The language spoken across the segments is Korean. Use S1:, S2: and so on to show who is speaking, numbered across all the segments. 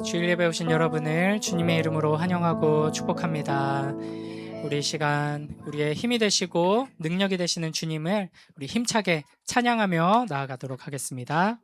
S1: 주일 예배 오신 여러분을 주님의 이름으로 환영하고 축복합니다. 우리 시간 우리의 힘이 되시고 능력이 되시는 주님을 우리 힘차게 찬양하며 나아가도록 하겠습니다.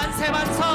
S2: 만세 만성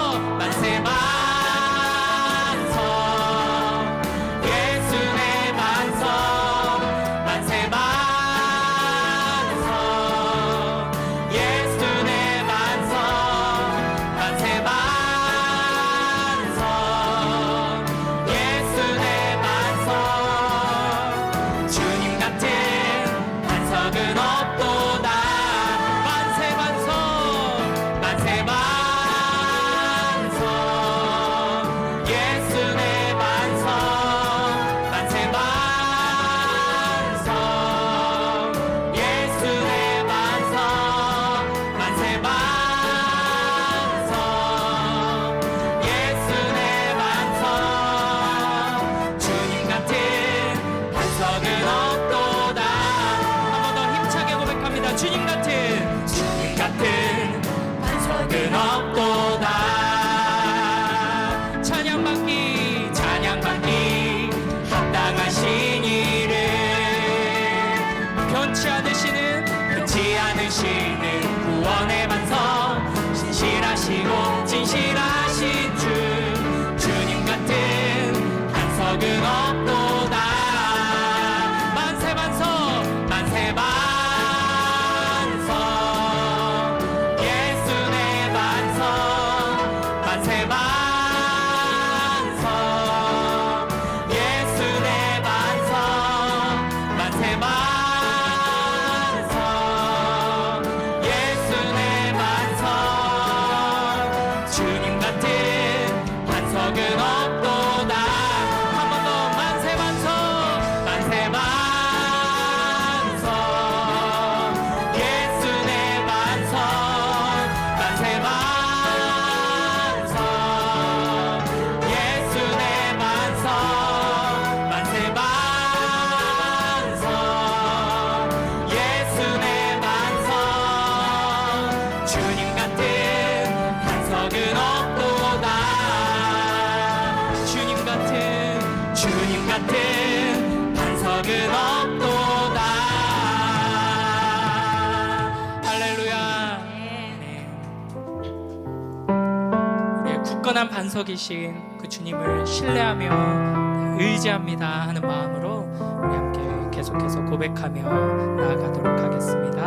S1: 굳건한 반석이신 그 주님을 신뢰하며 의지합니다 하는 마음으로 우리 함께 계속해서 고백하며 나아가도록 하겠습니다.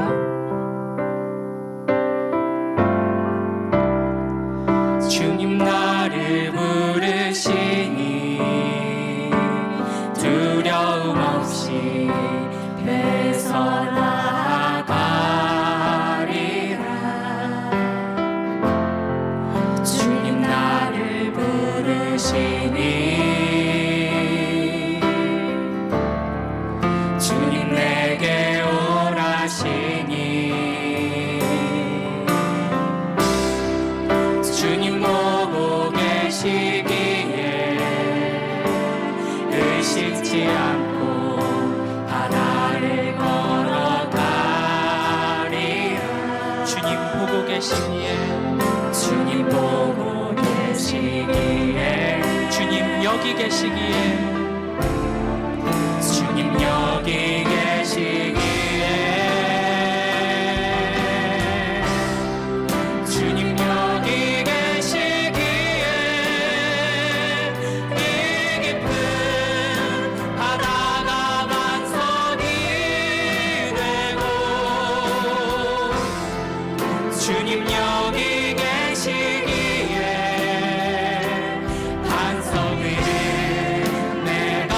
S1: 주님 나를 부르시니 두려움 없이 배서 나아가리라. 주님 나를 부르시니 주님 내게 오라시니 주님 보고 계시기에 의심치 않고 바다를 걸어가리라. 주님 보고 계시기에 주님 보고 계시기에 주님 여기 계시기에 주님 여기 계시기에 주님 여기 계시기에 이 깊은 바다가 반석이 되고 주님 여기 계시기에 반석 위를 내가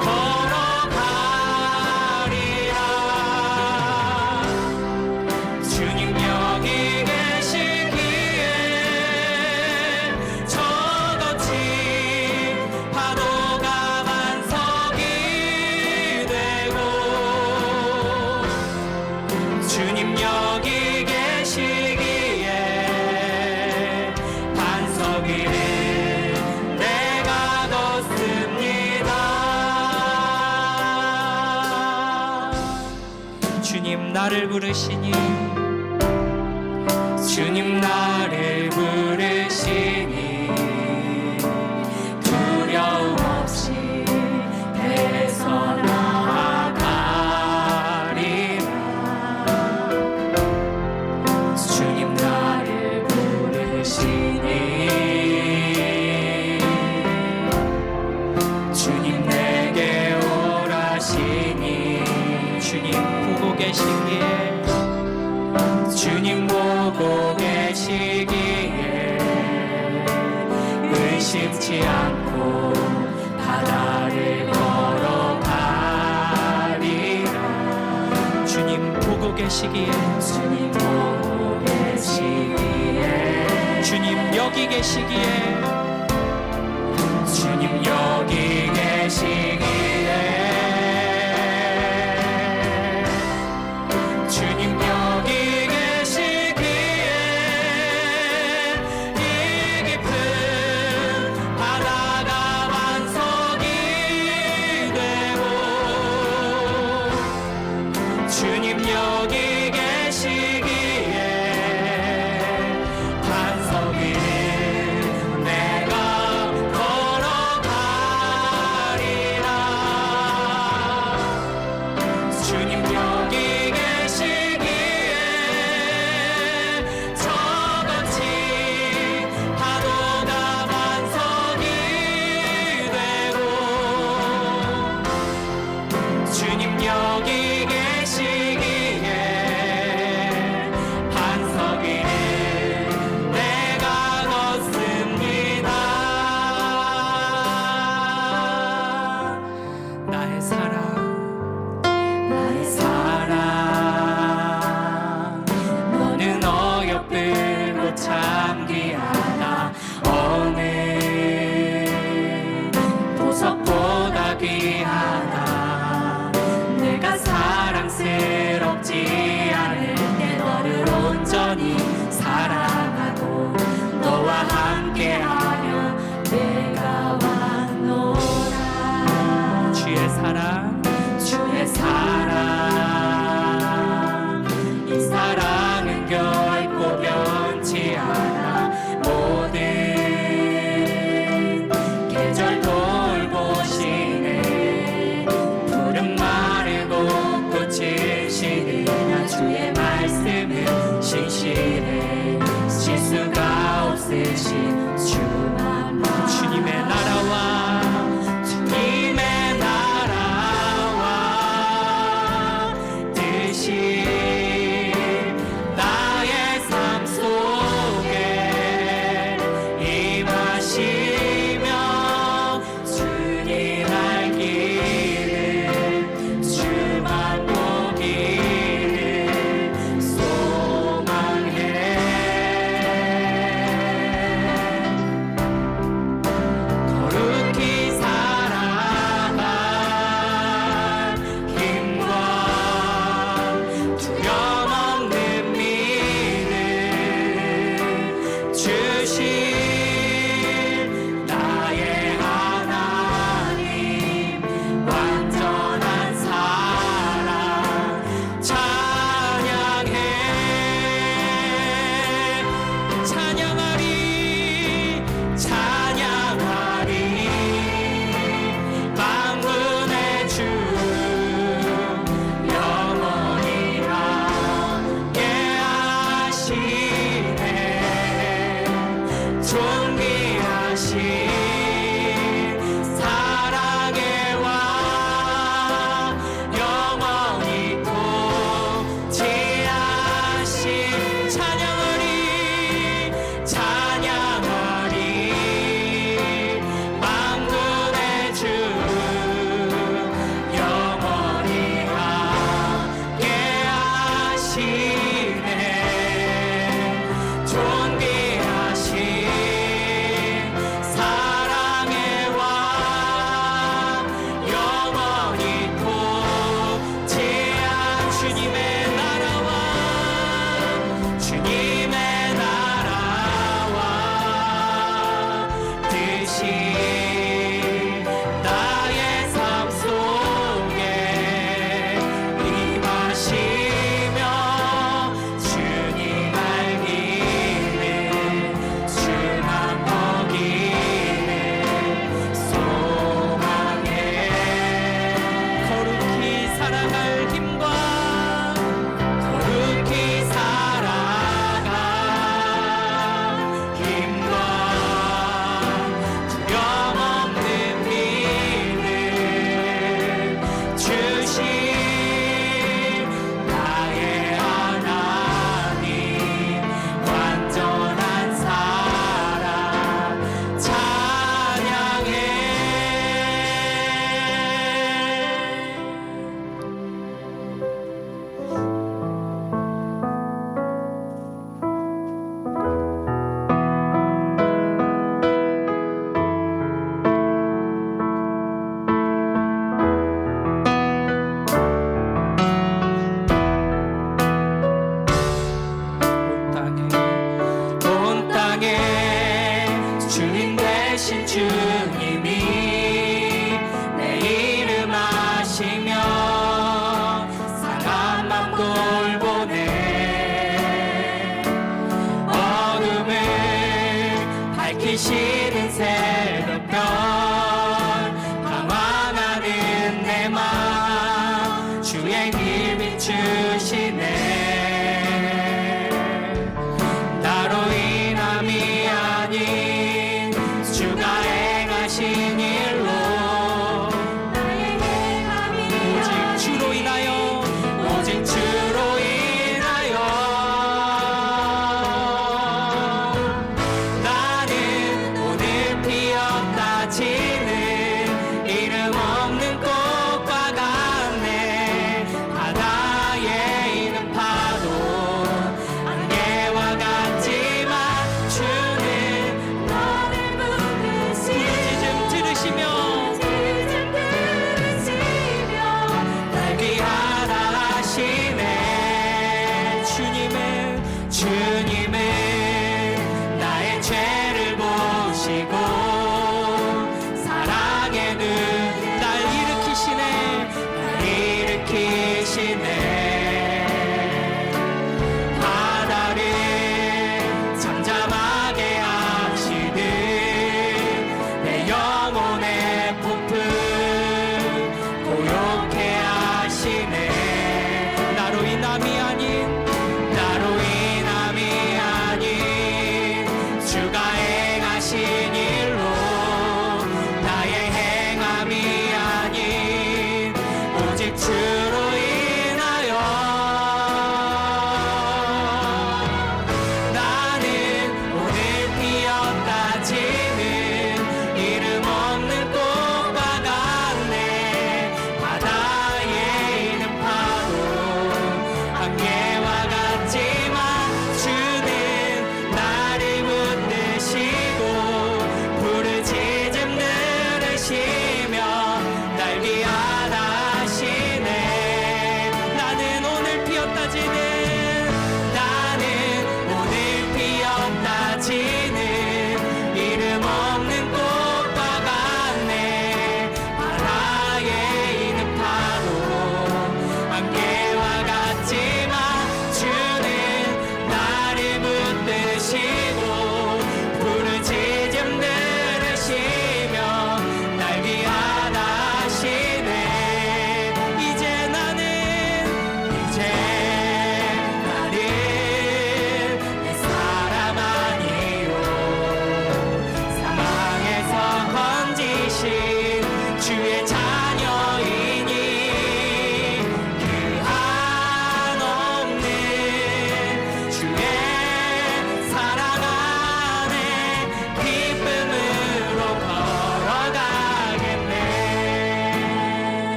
S1: 걸어가리라. 주님 여기 계시기에 저같이 파도가 반석이 되고 주님 여기 계시기에 반석 위를 내가 걷습니다. 주님 나를 부르시니 주님 나를 부르시니 두려움 없이 배서 나아가리라. 주님 나를 부르시니 주님 내게 오라시니 주님 보고 계시기에 주님 보고 계시기에 의심치 않고 바다를 걸어가리라. 주님 보고 계시기에 주님 보고 계시기에 주님 여기 계시기에 주님 여기 계시기에 주님 여기 계시기에 이 깊은 바다가 반석이 되고 주님 여기 계시기에 반석 위를 내가 걸어가리라. 사랑의 왕 영원히 통치하신 찬양하리 만군의 주 영원히 함께 하시네 존귀하신 사랑의 왕 영원히 통치한 주님의 나라와 뜻이 나의 삶 속에 임하시며 주님 알기를 주만 보기를 소망해 거룩히 살아갈 힘과 거룩히 살아갈 힘과 두려움 없는 믿음 주신 나의 하나님 완전한 사랑 찬양해 온 땅에 주인 되신 주님이 내 이름 아시며 상한 맘 돌보네 어둠을 밝히시는 새벽별 방황하는 내 맘 주의 길 비추시네 나로 인함이 아닌 주가 행하신 일로 오직 주로 인하여 오직 주로 인하여 나는 오늘 피었다 지는 이름 없는 꽃과 같네 바다에 있는 파도 안개와 같지만 주는 너를 부르시며 들으시며 날 귀하다 하시네 주님은 나의 죄를 보시고 사랑의 눈 날 일으키시네 바다를 잠잠하게 하시듯 내 영혼의 폭풍 고요케 하시네 나로 인함이 아닌 주가 행하신 일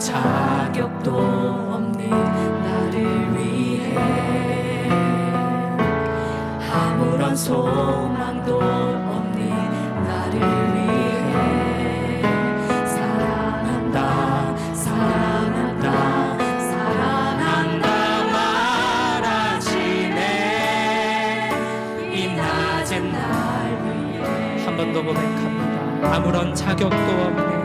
S2: 자격도 없는 나를 위해 아무런 소망도 없는 나를 위해 사랑한다 사랑한다 사랑한다 말하시네. 이 낮은 날 위해
S1: 한 번 더 고백합니다. 아무런 자격도 없는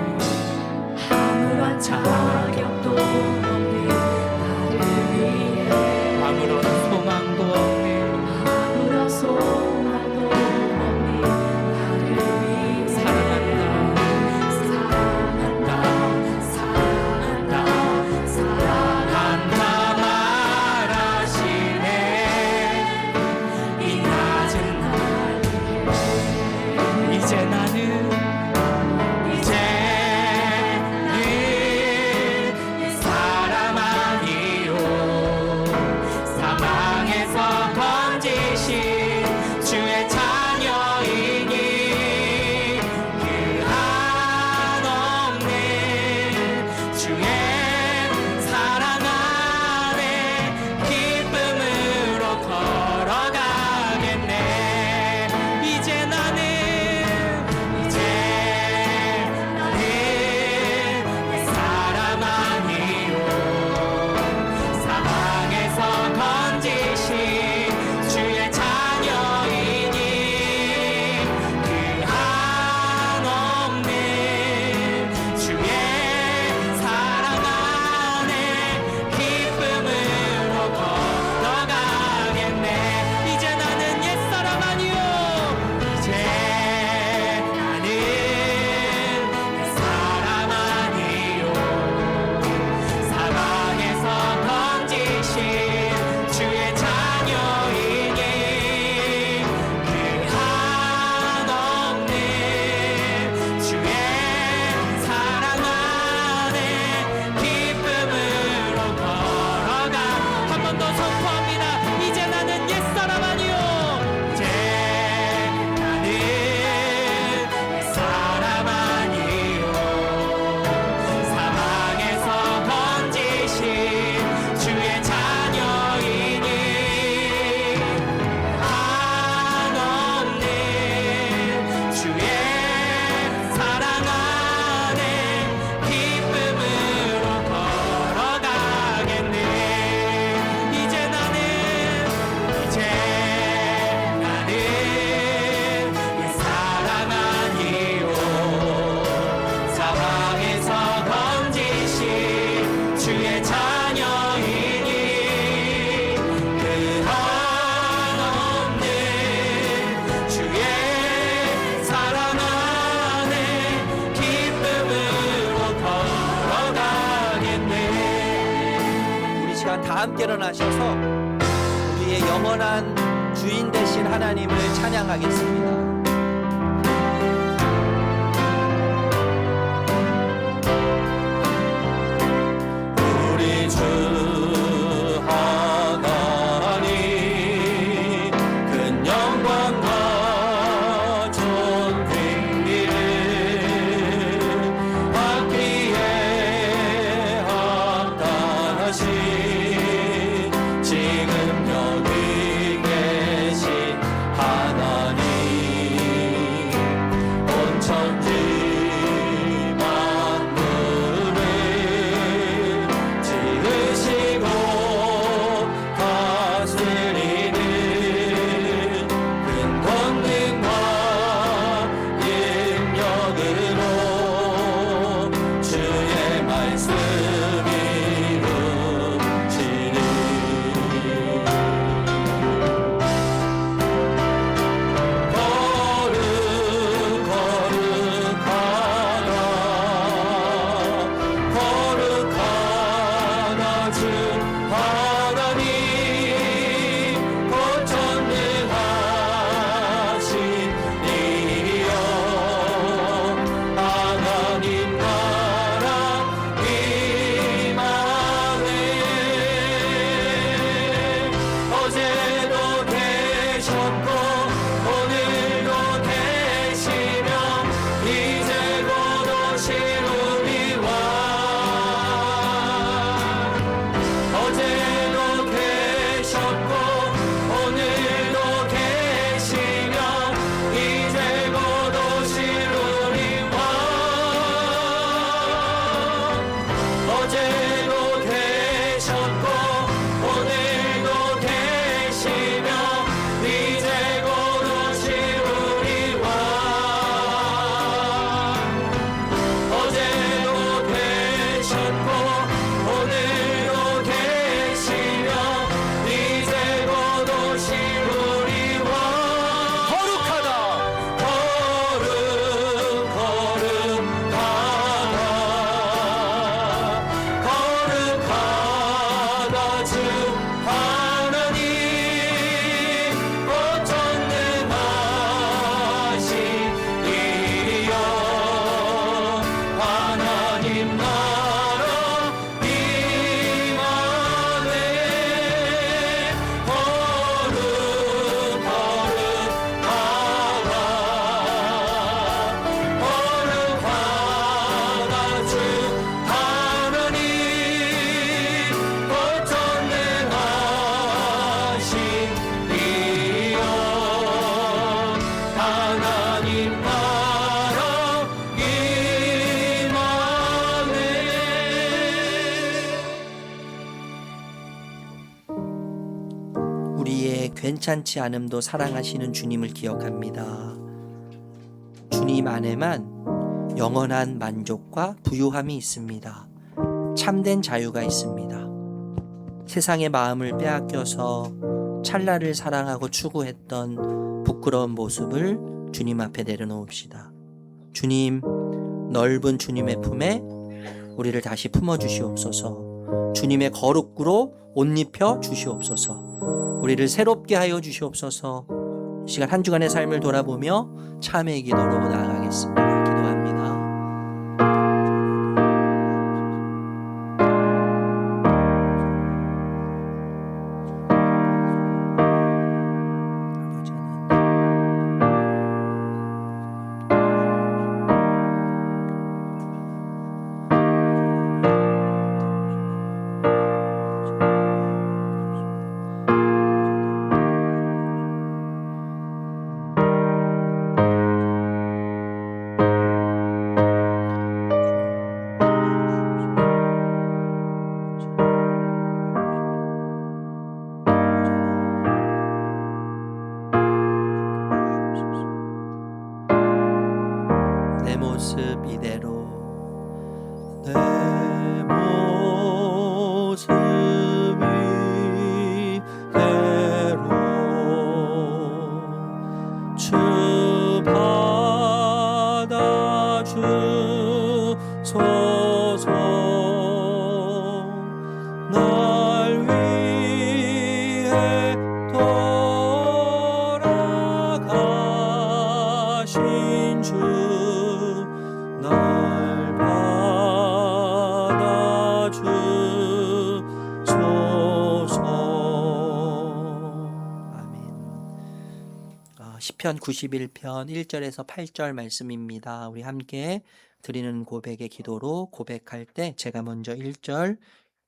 S2: 아무런 자격도 없는 나를 위해
S1: 아무런 소망도 없는
S2: 아무런 소망도 없는 나를 위해
S1: 사랑한다
S2: 사랑한다 사랑한다 사랑한다 말하시네. 이 낮은 날 위해
S1: 이제 나는
S2: 이 사람 아니요 사망에서 건지신 주의 자녀이니 그 한없는 주의 사랑 안에 기쁨으로 걸어가겠네. 이제 나는 이 사람 아니요 사망에서 건지신 주의 자녀이니 그 한없는 주의 사랑 안에 기쁨으로 걸어가겠네. 이제 나는 옛사람 아니요 이제 나는 사람 아니요 사망에서 건지신 주의 자녀이니 그 한없는 주의 사랑 안에 기쁨으로 걸어가. 한 번 더 선포합니다. 이제 나는 옛사람 아니요 이제 나는 옛사람 아니요 사망에서 건지신 주의 자녀이니 한없는 주의 사랑 안에 기쁨으로 걸어가겠네. 이제 나는 옛사람 아니요 사망에서 건지신 주의 자녀이니 그 한없는 주의 사랑 안에 기쁨으로 걸어가겠네.
S3: 우리 시간 다 함께 일어나셔서 우리의 영원한 주인 되신 하나님을 찬양하겠습니다.
S2: 우리 주 하나님 큰 영광과 존귀를 받기에 합당하신 지금 여기 계신 하나님 온 천지 만물을 지으시고 다스리는 큰 권능과 능력으로 주의 말씀이 이루시니 거룩하다 주 하나님 곧 전능하신 이여 하나님 나라 임하네. 어제도 계셨고 오늘도 계시며 이제 곧 오실 우리와
S3: 우리의 괜찮지 않음도 사랑하시는 주님을 기억합니다. 주님 안에만 영원한 만족과 부유함이 있습니다. 참된 자유가 있습니다. 세상의 마음을 빼앗겨서 찰나를 사랑하고 추구했던 부끄러운 모습을 주님 앞에 내려놓읍시다. 주님, 넓은 주님의 품에 우리를 다시 품어주시옵소서. 주님의 거룩으로 옷 입혀 주시옵소서. 우리를 새롭게 하여 주시옵소서. 이 시간 한 주간의 삶을 돌아보며 참회의 기도로 나아가겠습니다. 기도합니다. 내 모습 이대로 내 모습 이대로 주 받아주소서. 날 위해 돌아가신 주 날 받아주소서. 아멘. 시편 91편 1절에서 8절 말씀입니다. 우리 함께 드리는 고백의 기도로 고백할 때 제가 먼저 1절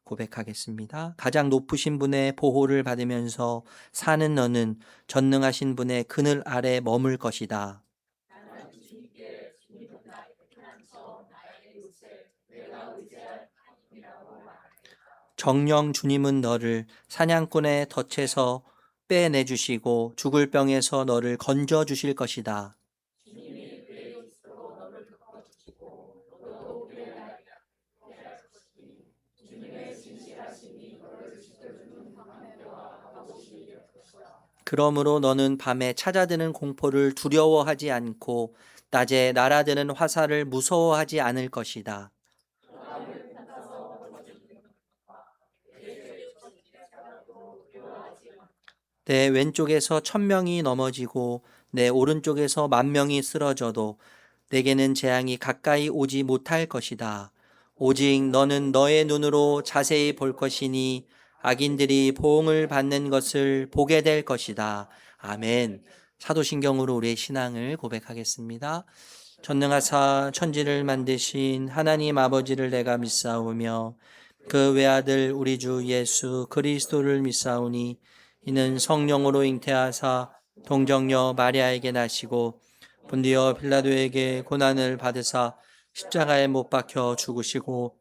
S3: 고백하겠습니다. 가장 높으신 분의 보호를 받으면서 사는 너는 전능하신 분의 그늘 아래 머물 것이다. 정령 주님은 너를 사냥꾼의 덫에서 빼내주시고 죽을 병에서 너를 건져주실 것이다. 그러므로 너는 밤에 찾아드는 공포를 두려워하지 않고 낮에 날아드는 화살을 무서워하지 않을 것이다. 내 왼쪽에서 1000명이 넘어지고 내 오른쪽에서 10,000명이 쓰러져도 내게는 재앙이 가까이 오지 못할 것이다. 오직 너는 너의 눈으로 자세히 볼 것이니 악인들이 보응을 받는 것을 보게 될 것이다. 아멘. 사도신경으로 우리의 신앙을 고백하겠습니다. 전능하사 천지를 만드신 하나님 아버지를 내가 믿사오며 그 외아들 우리 주 예수 그리스도를 믿사오니 이는 성령으로 잉태하사 동정녀 마리아에게 나시고 본디오 빌라도에게 고난을 받으사 십자가에 못 박혀 죽으시고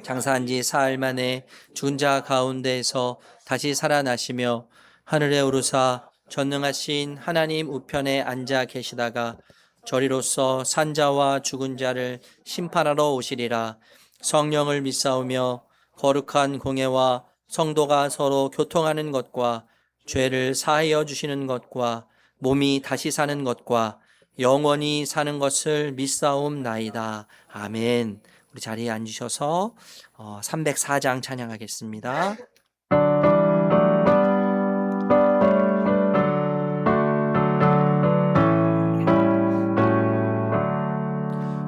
S3: 장사한 지 사흘 만에 죽은 자 가운데에서 다시 살아나시며 하늘에 오르사 전능하신 하나님 우편에 앉아 계시다가 저리로서 산자와 죽은 자를 심판하러 오시리라. 성령을 믿사오며 거룩한 공예와 성도가 서로 교통하는 것과 죄를 사하여 주시는 것과 몸이 다시 사는 것과 영원히 사는 것을 믿사옵나이다. 아멘. 우리 자리에 앉으셔서 304장 찬양하겠습니다.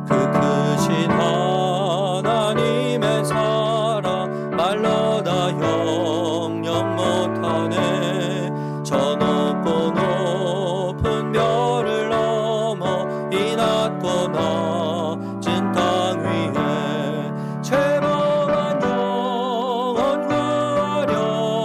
S3: 그 크신 하나님의 사랑 말로 다 영영 못하네. 저 높고 높은 별을 넘어 이 낮고 낮은 땅 위에 죄범한 영혼 구하려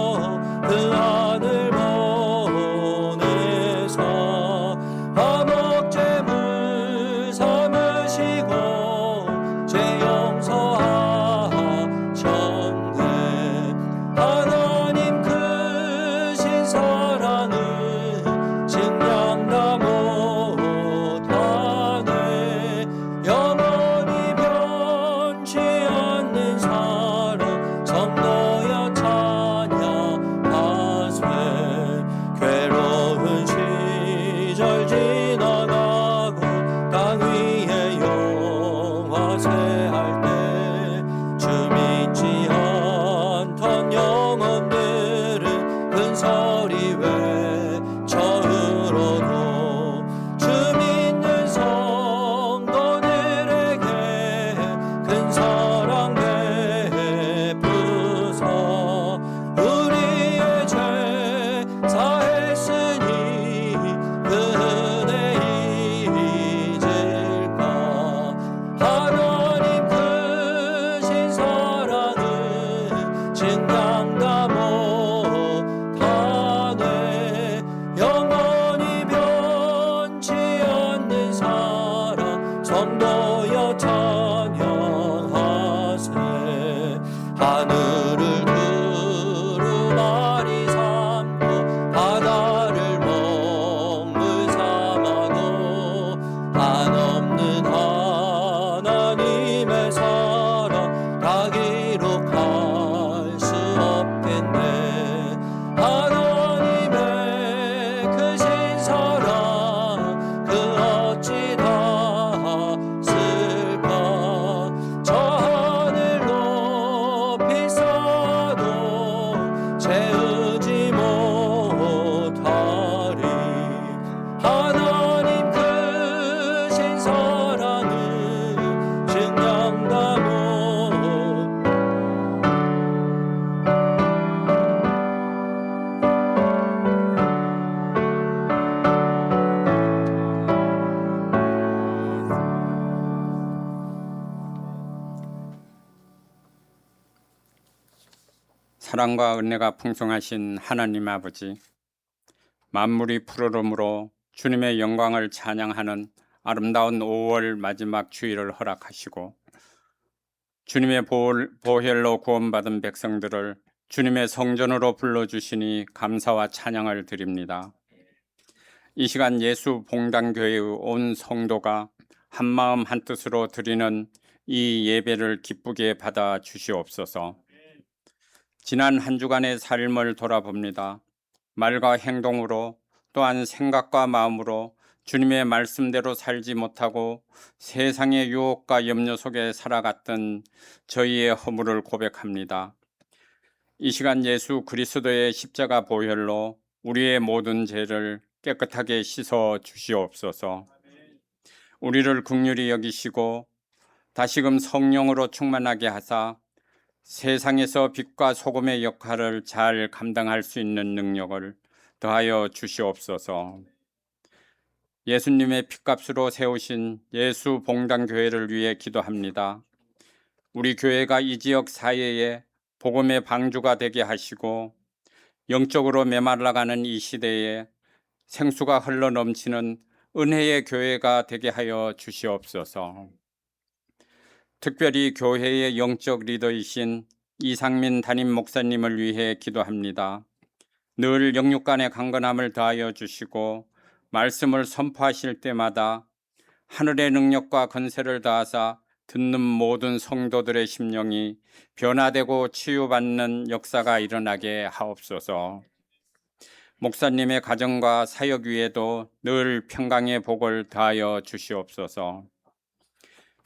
S4: 사랑과 은혜가 풍성하신 하나님 아버지, 만물이 푸르름으로 주님의 영광을 찬양하는 아름다운 5월 마지막 주일을 허락하시고 주님의 보혈로 구원받은 백성들을 주님의 성전으로 불러주시니 감사와 찬양을 드립니다. 이 시간 예수 봉단교회의 온 성도가 한마음 한뜻으로 드리는 이 예배를 기쁘게 받아 주시옵소서. 지난 한 주간의 삶을 돌아봅니다. 말과 행동으로 또한 생각과 마음으로 주님의 말씀대로 살지 못하고 세상의 유혹과 염려 속에 살아갔던 저희의 허물을 고백합니다. 이 시간 예수 그리스도의 십자가 보혈로 우리의 모든 죄를 깨끗하게 씻어 주시옵소서. 우리를 긍휼히 여기시고 다시금 성령으로 충만하게 하사 세상에서 빛과 소금의 역할을 잘 감당할 수 있는 능력을 더하여 주시옵소서. 예수님의 핏값으로 세우신 예수 봉단교회를 위해 기도합니다. 우리 교회가 이 지역 사회에 복음의 방주가 되게 하시고 영적으로 메말라가는 이 시대에 생수가 흘러 넘치는 은혜의 교회가 되게 하여 주시옵소서. 특별히 교회의 영적 리더이신 이상민 담임 목사님을 위해 기도합니다. 늘 영육간의 강건함을 더하여 주시고 말씀을 선포하실 때마다 하늘의 능력과 건세를 다하사 듣는 모든 성도들의 심령이 변화되고 치유받는 역사가 일어나게 하옵소서. 목사님의 가정과 사역 위에도 늘 평강의 복을 더하여 주시옵소서.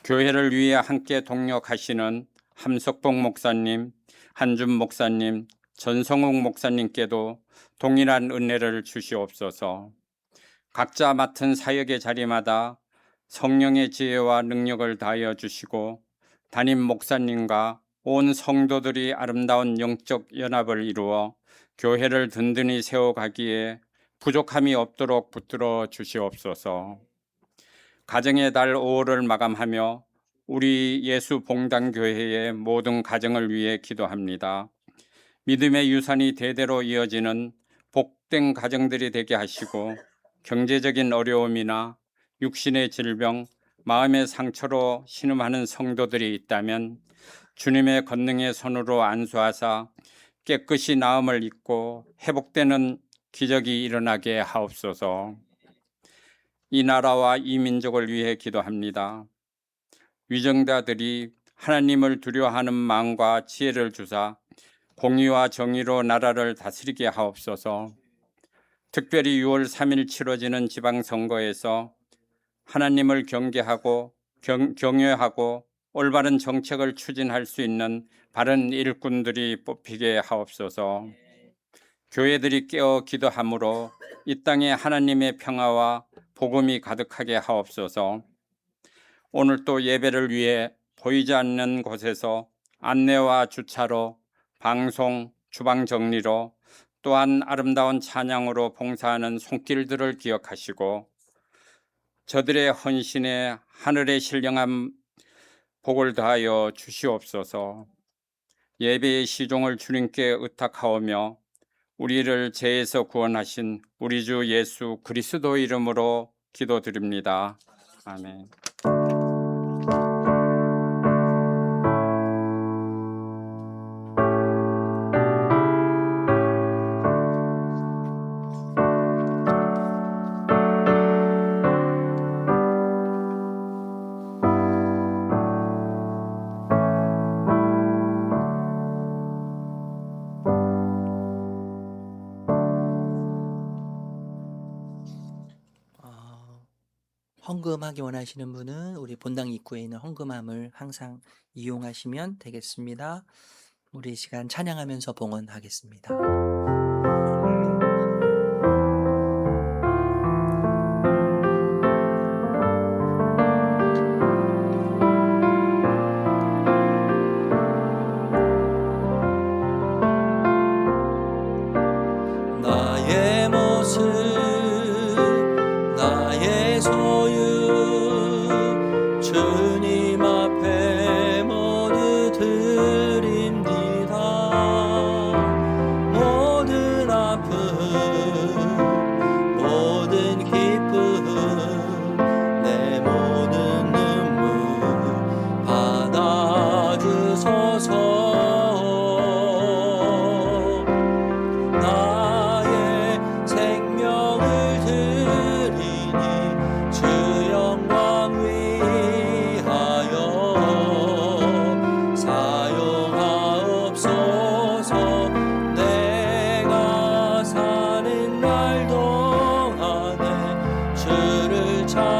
S4: 교회를 위해 함께 동력하시는 함석봉 목사님, 한준 목사님, 전성욱 목사님께도 동일한 은혜를 주시옵소서. 각자 맡은 사역의 자리마다 성령의 지혜와 능력을 다하여 주시고 담임 목사님과 온 성도들이 아름다운 영적 연합을 이루어 교회를 든든히 세워가기에 부족함이 없도록 붙들어 주시옵소서. 가정의 달 5월을 마감하며 우리 예수 봉단교회의 모든 가정을 위해 기도합니다. 믿음의 유산이 대대로 이어지는 복된 가정들이 되게 하시고 경제적인 어려움이나 육신의 질병, 마음의 상처로 신음하는 성도들이 있다면 주님의 권능의 손으로 안수하사 깨끗이 나음을 입고 회복되는 기적이 일어나게 하옵소서. 이 나라와 이 민족을 위해 기도합니다. 위정자들이 하나님을 두려워하는 마음과 지혜를 주사 공의와 정의로 나라를 다스리게 하옵소서. 특별히 6월 3일 치러지는 지방선거에서 하나님을 경계하고 경외하고 올바른 정책을 추진할 수 있는 바른 일꾼들이 뽑히게 하옵소서. 교회들이 깨어 기도함으로 이 땅에 하나님의 평화와 복음이 가득하게 하옵소서. 오늘 또 예배를 위해 보이지 않는 곳에서 안내와 주차로, 방송, 주방 정리로 또한 아름다운 찬양으로 봉사하는 손길들을 기억하시고 저들의 헌신에 하늘의 신령한 복을 더하여 주시옵소서. 예배의 시종을 주님께 의탁하오며 우리를 죄에서 구원하신 우리 주 예수 그리스도 이름으로 기도드립니다. 아멘.
S3: 헌금하기 원하시는 분은 우리 본당 입구에 있는 헌금함을 항상 이용하시면 되겠습니다. 우리 이 시간 찬양하면서 봉헌하겠습니다. 나의 모습 나의 소유 주님 앞에 모두 드립니다. 아픔 모든 기쁨 내 모든 눈물 받아주소서 나의 생명을 드리니 주 영광 위하여 사용하옵소서 내가 사는 날 동안에 주를 찬양하며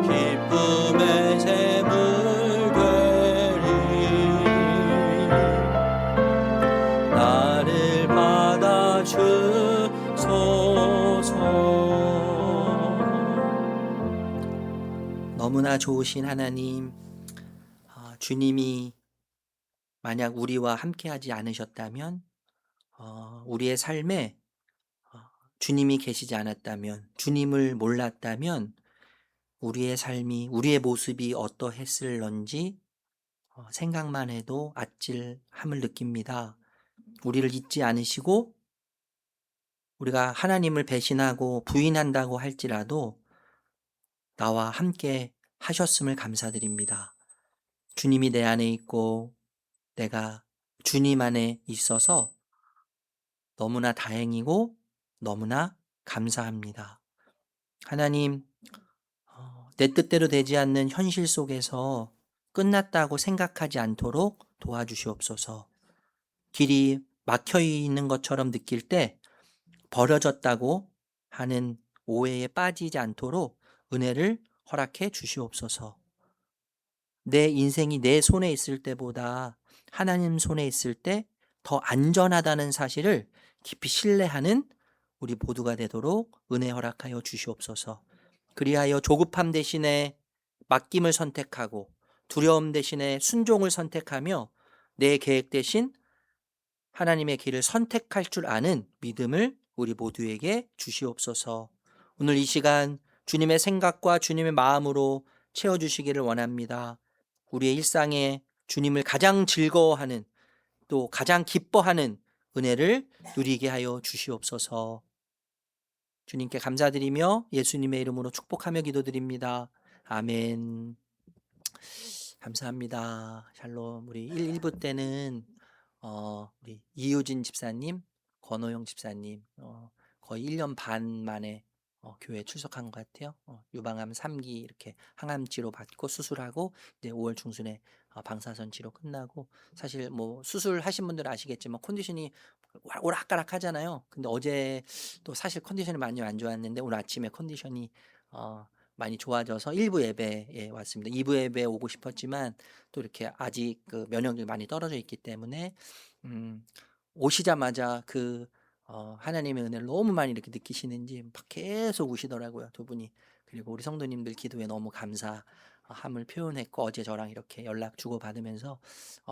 S3: 기쁨의 샘을 되리 나를 받아주소서. 너무나 좋으신 하나님, 주님이 만약 우리와 함께하지 않으셨다면, 우리의 삶에 주님이 계시지 않았다면, 주님을 몰랐다면 우리의 삶이, 우리의 모습이 어떠했을런지 생각만 해도 아찔함을 느낍니다. 우리를 잊지 않으시고 우리가 하나님을 배신하고 부인한다고 할지라도 나와 함께 하셨음을 감사드립니다. 주님이 내 안에 있고 내가 주님 안에 있어서 너무나 다행이고 너무나 감사합니다. 하나님, 내 뜻대로 되지 않는 현실 속에서 끝났다고 생각하지 않도록 도와주시옵소서. 길이 막혀 있는 것처럼 느낄 때 버려졌다고 하는 오해에 빠지지 않도록 은혜를 허락해 주시옵소서. 내 인생이 내 손에 있을 때보다 하나님 손에 있을 때 더 안전하다는 사실을 깊이 신뢰하는 우리 모두가 되도록 은혜 허락하여 주시옵소서. 그리하여 조급함 대신에 맡김을 선택하고 두려움 대신에 순종을 선택하며 내 계획 대신 하나님의 길을 선택할 줄 아는 믿음을 우리 모두에게 주시옵소서. 오늘 이 시간 주님의 생각과 주님의 마음으로 채워주시기를 원합니다. 우리의 일상에 주님을 가장 즐거워하는 또 가장 기뻐하는 은혜를 누리게 하여 주시옵소서. 주님께 감사드리며 예수님의 이름으로 축복하며 기도드립니다. 아멘. 감사합니다. 샬롬. 우리 1부 때는 우리 이효진 집사님, 권호영 집사님 거의 1년 반 만에 교회 출석한 것 같아요. 유방암 3기 이렇게 항암치료 받고 수술하고 이제 5월 중순에 방사선 치료 끝나고 사실 뭐 수술하신 분들은 아시겠지만 컨디션이 오락가락 하잖아요. 근데 어제 또 사실 컨디션이 많이 안 좋았는데 오늘 아침에 컨디션이 많이 좋아져서 1부 예배에 왔습니다. 2부 예배에 오고 싶었지만 또 이렇게 아직 그 면역력이 많이 떨어져 있기 때문에 오시자마자 그 하나님의 은혜를 너무 많이 이렇게 느끼시는지 막 계속 우시더라고요, 두 분이. 그리고 우리 성도님들 기도에 너무 감사함을 표현했고 어제 저랑 이렇게 연락 주고 받으면서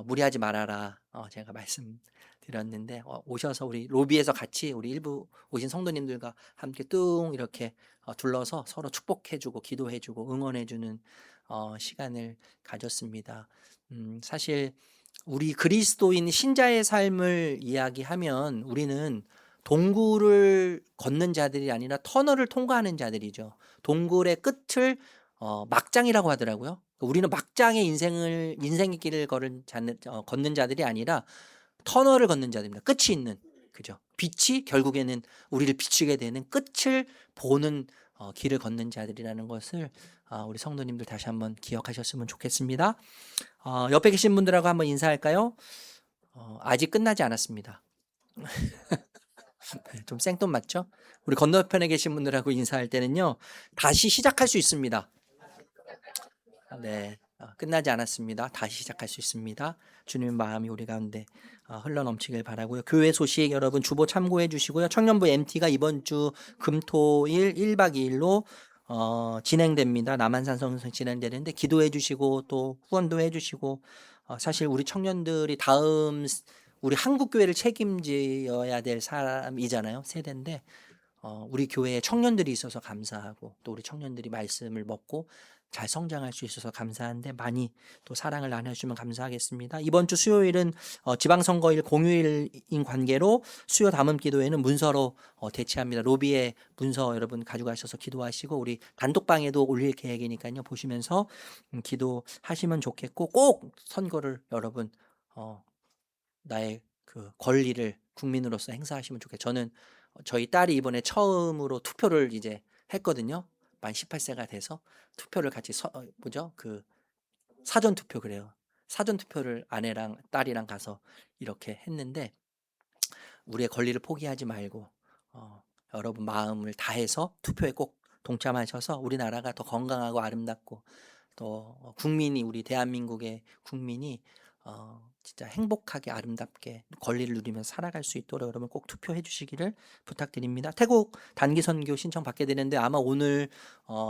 S3: 무리하지 말아라 제가 말씀드렸는데 오셔서 우리 로비에서 같이 우리 일부 오신 성도님들과 함께 뚱 이렇게 둘러서 서로 축복해주고 기도해주고 응원해주는 시간을 가졌습니다. 사실 우리 그리스도인 신자의 삶을 이야기하면 우리는 동굴을 걷는 자들이 아니라 터널을 통과하는 자들이죠. 동굴의 끝을 막장이라고 하더라고요. 우리는 막장의 인생의 길을 걷는 자들이 아니라 터널을 걷는 자들입니다. 끝이 있는, 그죠? 빛이 결국에는 우리를 비추게 되는 끝을 보는 길을 걷는 자들이라는 것을 우리 성도님들 다시 한번 기억하셨으면 좋겠습니다. 옆에 계신 분들하고 한번 인사할까요? 아직 끝나지 않았습니다. 좀 생돈 맞죠? 우리 건너편에 계신 분들하고 인사할 때는요, 다시 시작할 수 있습니다. 네, 끝나지 않았습니다. 다시 시작할 수 있습니다. 주님의 마음이 우리 가운데 흘러넘치길 바라고요. 교회 소식 여러분 주보 참고해 주시고요. 청년부 MT가 이번 주 금토일 1박 2일로 진행됩니다. 남한산성 진행되는데 기도해 주시고 또 후원도 해 주시고 사실 우리 청년들이 다음 우리 한국 교회를 책임져야 될 사람이잖아요. 세대인데 우리 교회에 청년들이 있어서 감사하고 또 우리 청년들이 말씀을 먹고 잘 성장할 수 있어서 감사한데 많이 또 사랑을 나눠주시면 감사하겠습니다. 이번 주 수요일은 지방선거일 공휴일인 관계로 수요 담음 기도회는 문서로 대체합니다. 로비에 문서 여러분 가져가셔서 기도하시고 우리 단독방에도 올릴 계획이니까요. 보시면서 기도하시면 좋겠고 꼭 선거를 여러분 나의 그 권리를 국민으로서 행사하시면 좋겠어요. 저는 저희 딸이 이번에 처음으로 투표를 이제 했거든요. 만 18세가 돼서 투표를 같이 그 사전 투표 그래요. 사전 투표를 아내랑 딸이랑 가서 이렇게 했는데 우리의 권리를 포기하지 말고 여러분 마음을 다해서 투표에 꼭 동참하셔서 우리나라가 더 건강하고 아름답고 또 국민이 우리 대한민국의 국민이 진짜 행복하게 아름답게 권리를 누리면서 살아갈 수 있도록 여러분 꼭 투표해 주시기를 부탁드립니다. 태국 단기 선교 신청 받게 되는데 아마 오늘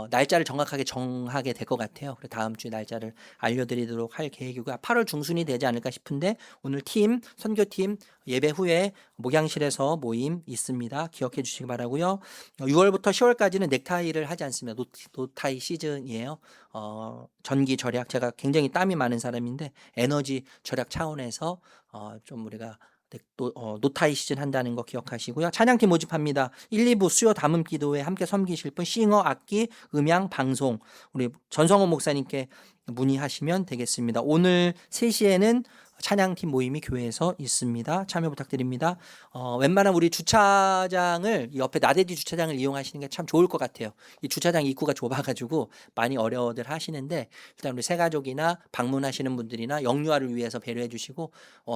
S3: 날짜를 정확하게 정하게 될 것 같아요. 그래서 다음 주에 날짜를 알려드리도록 할 계획이고요. 8월 중순이 되지 않을까 싶은데 오늘 선교팀 예배 후에 목양실에서 모임 있습니다. 기억해 주시기 바라고요. 6월부터 10월까지는 넥타이를 하지 않습니다. 노타이 시즌이에요. 전기 절약 제가 굉장히 땀이 많은 사람인데 에너지 절약 차원에서 좀 우리가 노타이 시즌 한다는 거 기억하시고요. 찬양팀 모집합니다. 1, 2부 수요 담음 기도회 함께 섬기실 분 싱어, 악기, 음향, 방송 우리 전성호 목사님께 문의하시면 되겠습니다. 오늘 3시에는 찬양팀 모임이 교회에서 있습니다. 참여 부탁드립니다. 웬만하면 우리 주차장을 옆에 나대지 주차장을 이용하시는 게 참 좋을 것 같아요. 이 주차장 입구가 좁아가지고 많이 어려워들 하시는데 일단 우리 새가족이나 방문하시는 분들이나 영유아를 위해서 배려해 주시고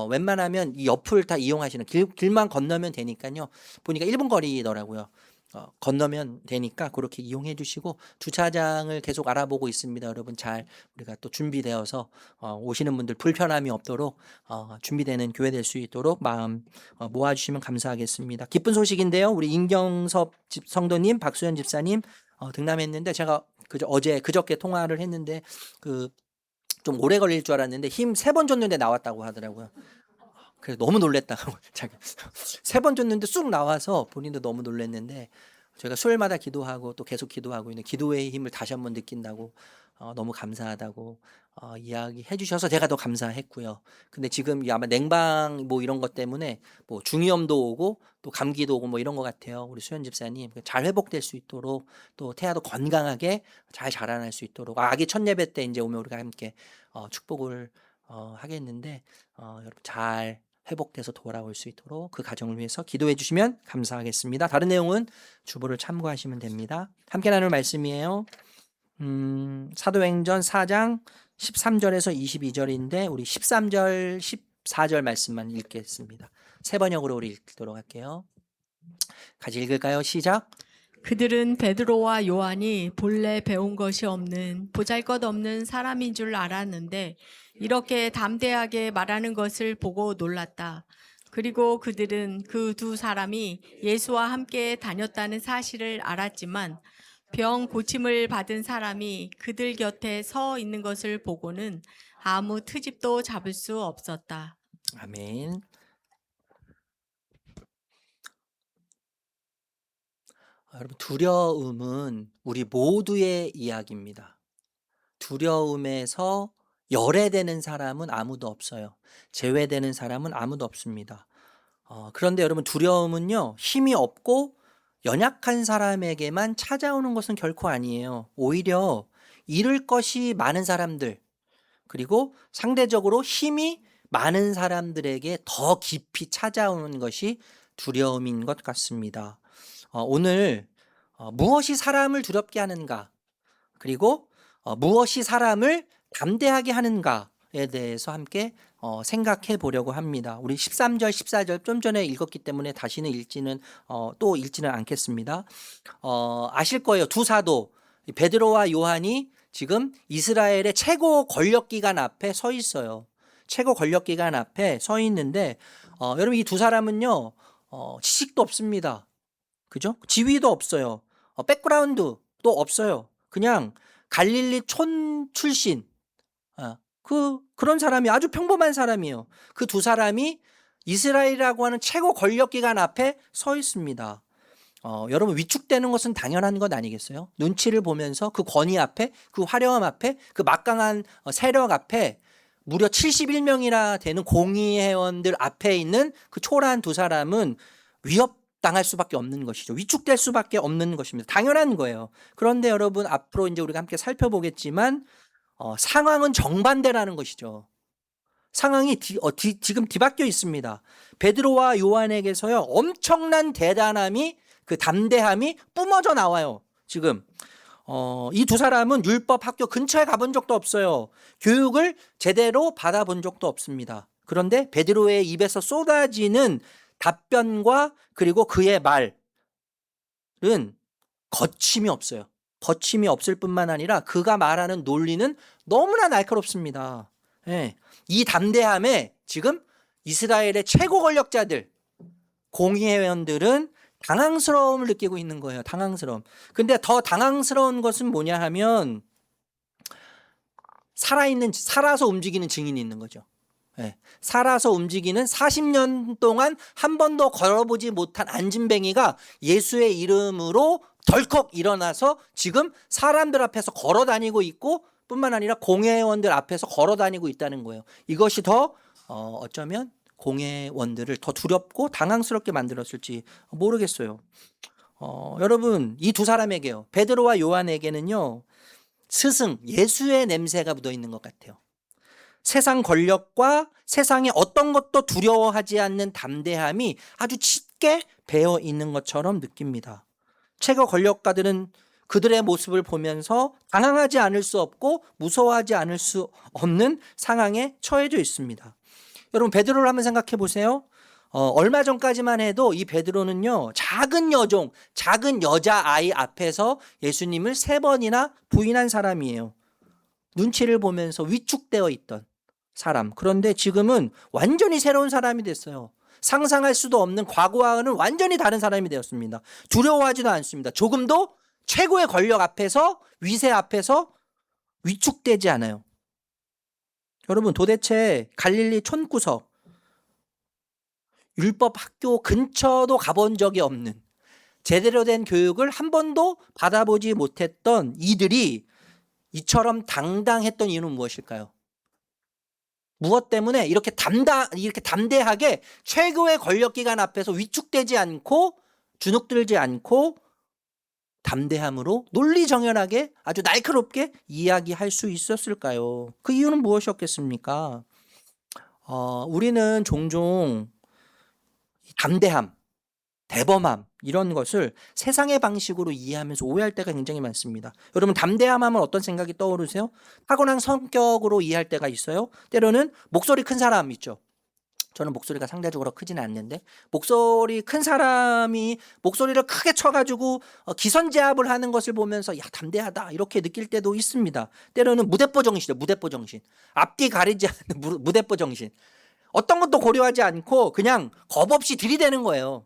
S3: 웬만하면 이 옆을 다 이용하시는 길만 건너면 되니까요. 보니까 1분 거리더라고요. 건너면 되니까 그렇게 이용해 주시고 주차장을 계속 알아보고 있습니다. 여러분 잘 우리가 또 준비되어서 오시는 분들 불편함이 없도록 준비되는 교회 될 수 있도록 마음 모아주시면 감사하겠습니다. 기쁜 소식인데요. 우리 임경섭 성도님, 박수현 집사님 등남했는데 제가 그저께 통화를 했는데 좀 오래 걸릴 줄 알았는데 힘 3번 줬는데 나왔다고 하더라고요. 그래서 너무 놀랬다고 자기 3번 줬는데 쑥 나와서 본인도 너무 놀랬는데 저희가 수요일마다 기도하고 또 계속 기도하고 있는 기도회의 힘을 다시 한번 느낀다고 너무 감사하다고 이야기해 주셔서 제가 더 감사했고요. 근데 지금 아마 냉방 뭐 이런 것 때문에 뭐 중이염도 오고 또 감기도 오고 뭐 이런 것 같아요. 우리 수현 집사님 잘 회복될 수 있도록 또 태아도 건강하게 잘 자라날 수 있도록 아기 첫 예배 때 이제 오면 우리가 함께 축복을 하겠는데 여러분 잘 회복돼서 돌아올 수 있도록 그 가정을 위해서 기도해 주시면 감사하겠습니다. 다른 내용은 주보를 참고하시면 됩니다. 함께 나눌 말씀이에요. 사도행전 4장 13절에서 22절인데 우리 13절, 14절 말씀만 읽겠습니다. 세 번역으로 우리 읽도록 할게요. 같이 읽을까요? 시작.
S5: 그들은 베드로와 요한이 본래 배운 것이 없는 보잘것없는 사람인 줄 알았는데 이렇게 담대하게 말하는 것을 보고 놀랐다. 그리고 그들은 그 두 사람이 예수와 함께 다녔다는 사실을 알았지만 병 고침을 받은 사람이 그들 곁에 서 있는 것을 보고는 아무 트집도 잡을 수 없었다.
S3: 아멘. 여러분 두려움은 우리 모두의 이야기입니다. 두려움에서 열애되는 사람은 아무도 없어요. 제외되는 사람은 아무도 없습니다. 그런데 여러분 두려움은요 힘이 없고 연약한 사람에게만 찾아오는 것은 결코 아니에요. 오히려 잃을 것이 많은 사람들 그리고 상대적으로 힘이 많은 사람들에게 더 깊이 찾아오는 것이 두려움인 것 같습니다. 오늘 무엇이 사람을 두렵게 하는가 그리고 무엇이 사람을 담대하게 하는가에 대해서 함께 생각해 보려고 합니다. 우리 13절, 14절 좀 전에 읽었기 때문에 다시는 또 읽지는 않겠습니다. 아실 거예요. 두 사도 베드로와 요한이 지금 이스라엘의 최고 권력기관 앞에 서 있어요. 최고 권력기관 앞에 서 있는데 여러분 이 두 사람은요 지식도 없습니다. 그죠? 지위도 없어요. 백그라운드도 없어요. 그냥 갈릴리 촌 출신 그런 사람이 아주 평범한 사람이에요. 그 두 사람이 이스라엘이라고 하는 최고 권력기관 앞에 서 있습니다. 여러분 위축되는 것은 당연한 것 아니겠어요? 눈치를 보면서 그 권위 앞에, 그 화려함 앞에, 그 막강한 세력 앞에 무려 71명이나 되는 공의회원들 앞에 있는 그 초라한 두 사람은 위협당할 수밖에 없는 것이죠. 위축될 수밖에 없는 것입니다. 당연한 거예요. 그런데 여러분 앞으로 이제 우리가 함께 살펴보겠지만 상황은 정반대라는 것이죠. 상황이 지금 뒤바뀌어 있습니다. 베드로와 요한에게서요 엄청난 대단함이 그 담대함이 뿜어져 나와요. 지금 이 두 사람은 율법 학교 근처에 가본 적도 없어요. 교육을 제대로 받아본 적도 없습니다. 그런데 베드로의 입에서 쏟아지는 답변과 그리고 그의 말은 거침이 없어요. 거침이 없을 뿐만 아니라 그가 말하는 논리는 너무나 날카롭습니다. 예. 이 담대함에 지금 이스라엘의 최고 권력자들, 공의회원들은 당황스러움을 느끼고 있는 거예요. 당황스러움. 근데 더 당황스러운 것은 뭐냐 하면 살아서 움직이는 증인이 있는 거죠. 예. 살아서 움직이는 40년 동안 한 번도 걸어보지 못한 안진뱅이가 예수의 이름으로 덜컥 일어나서 지금 사람들 앞에서 걸어 다니고 있고 뿐만 아니라 공회원들 앞에서 걸어 다니고 있다는 거예요. 이것이 더 어쩌면 공회원들을 더 두렵고 당황스럽게 만들었을지 모르겠어요. 여러분 이 두 사람에게요. 베드로와 요한에게는요. 스승 예수의 냄새가 묻어 있는 것 같아요. 세상 권력과 세상의 어떤 것도 두려워하지 않는 담대함이 아주 짙게 배어 있는 것처럼 느낍니다. 최고 권력가들은 그들의 모습을 보면서 당황하지 않을 수 없고 무서워하지 않을 수 없는 상황에 처해져 있습니다. 여러분 베드로를 한번 생각해 보세요. 얼마 전까지만 해도 이 베드로는요 작은 여종, 작은 여자아이 앞에서 예수님을 3번이나 부인한 사람이에요. 눈치를 보면서 위축되어 있던 사람. 그런데 지금은 완전히 새로운 사람이 됐어요. 상상할 수도 없는 과거와는 완전히 다른 사람이 되었습니다. 두려워하지도 않습니다. 조금도 최고의 권력 앞에서, 위세 앞에서 위축되지 않아요. 여러분 도대체 갈릴리 촌구석, 율법 학교 근처도 가본 적이 없는 제대로 된 교육을 한 번도 받아보지 못했던 이들이 이처럼 당당했던 이유는 무엇일까요? 무엇 때문에 이렇게 담대하게 최고의 권력기관 앞에서 위축되지 않고 주눅들지 않고 담대함으로 논리정연하게 아주 날카롭게 이야기할 수 있었을까요? 그 이유는 무엇이었겠습니까? 우리는 종종 담대함, 대범함 이런 것을 세상의 방식으로 이해하면서 오해할 때가 굉장히 많습니다. 여러분 담대함 하면 어떤 생각이 떠오르세요? 타고난 성격으로 이해할 때가 있어요. 때로는 목소리 큰 사람 있죠. 저는 목소리가 상대적으로 크지는 않는데 목소리 큰 사람이 목소리를 크게 쳐가지고 기선제압을 하는 것을 보면서 야 담대하다 이렇게 느낄 때도 있습니다. 때로는 무대뽀 정신이죠. 무대뽀 정신. 앞뒤 가리지 않는 무대뽀 정신. 어떤 것도 고려하지 않고 그냥 겁 없이 들이대는 거예요.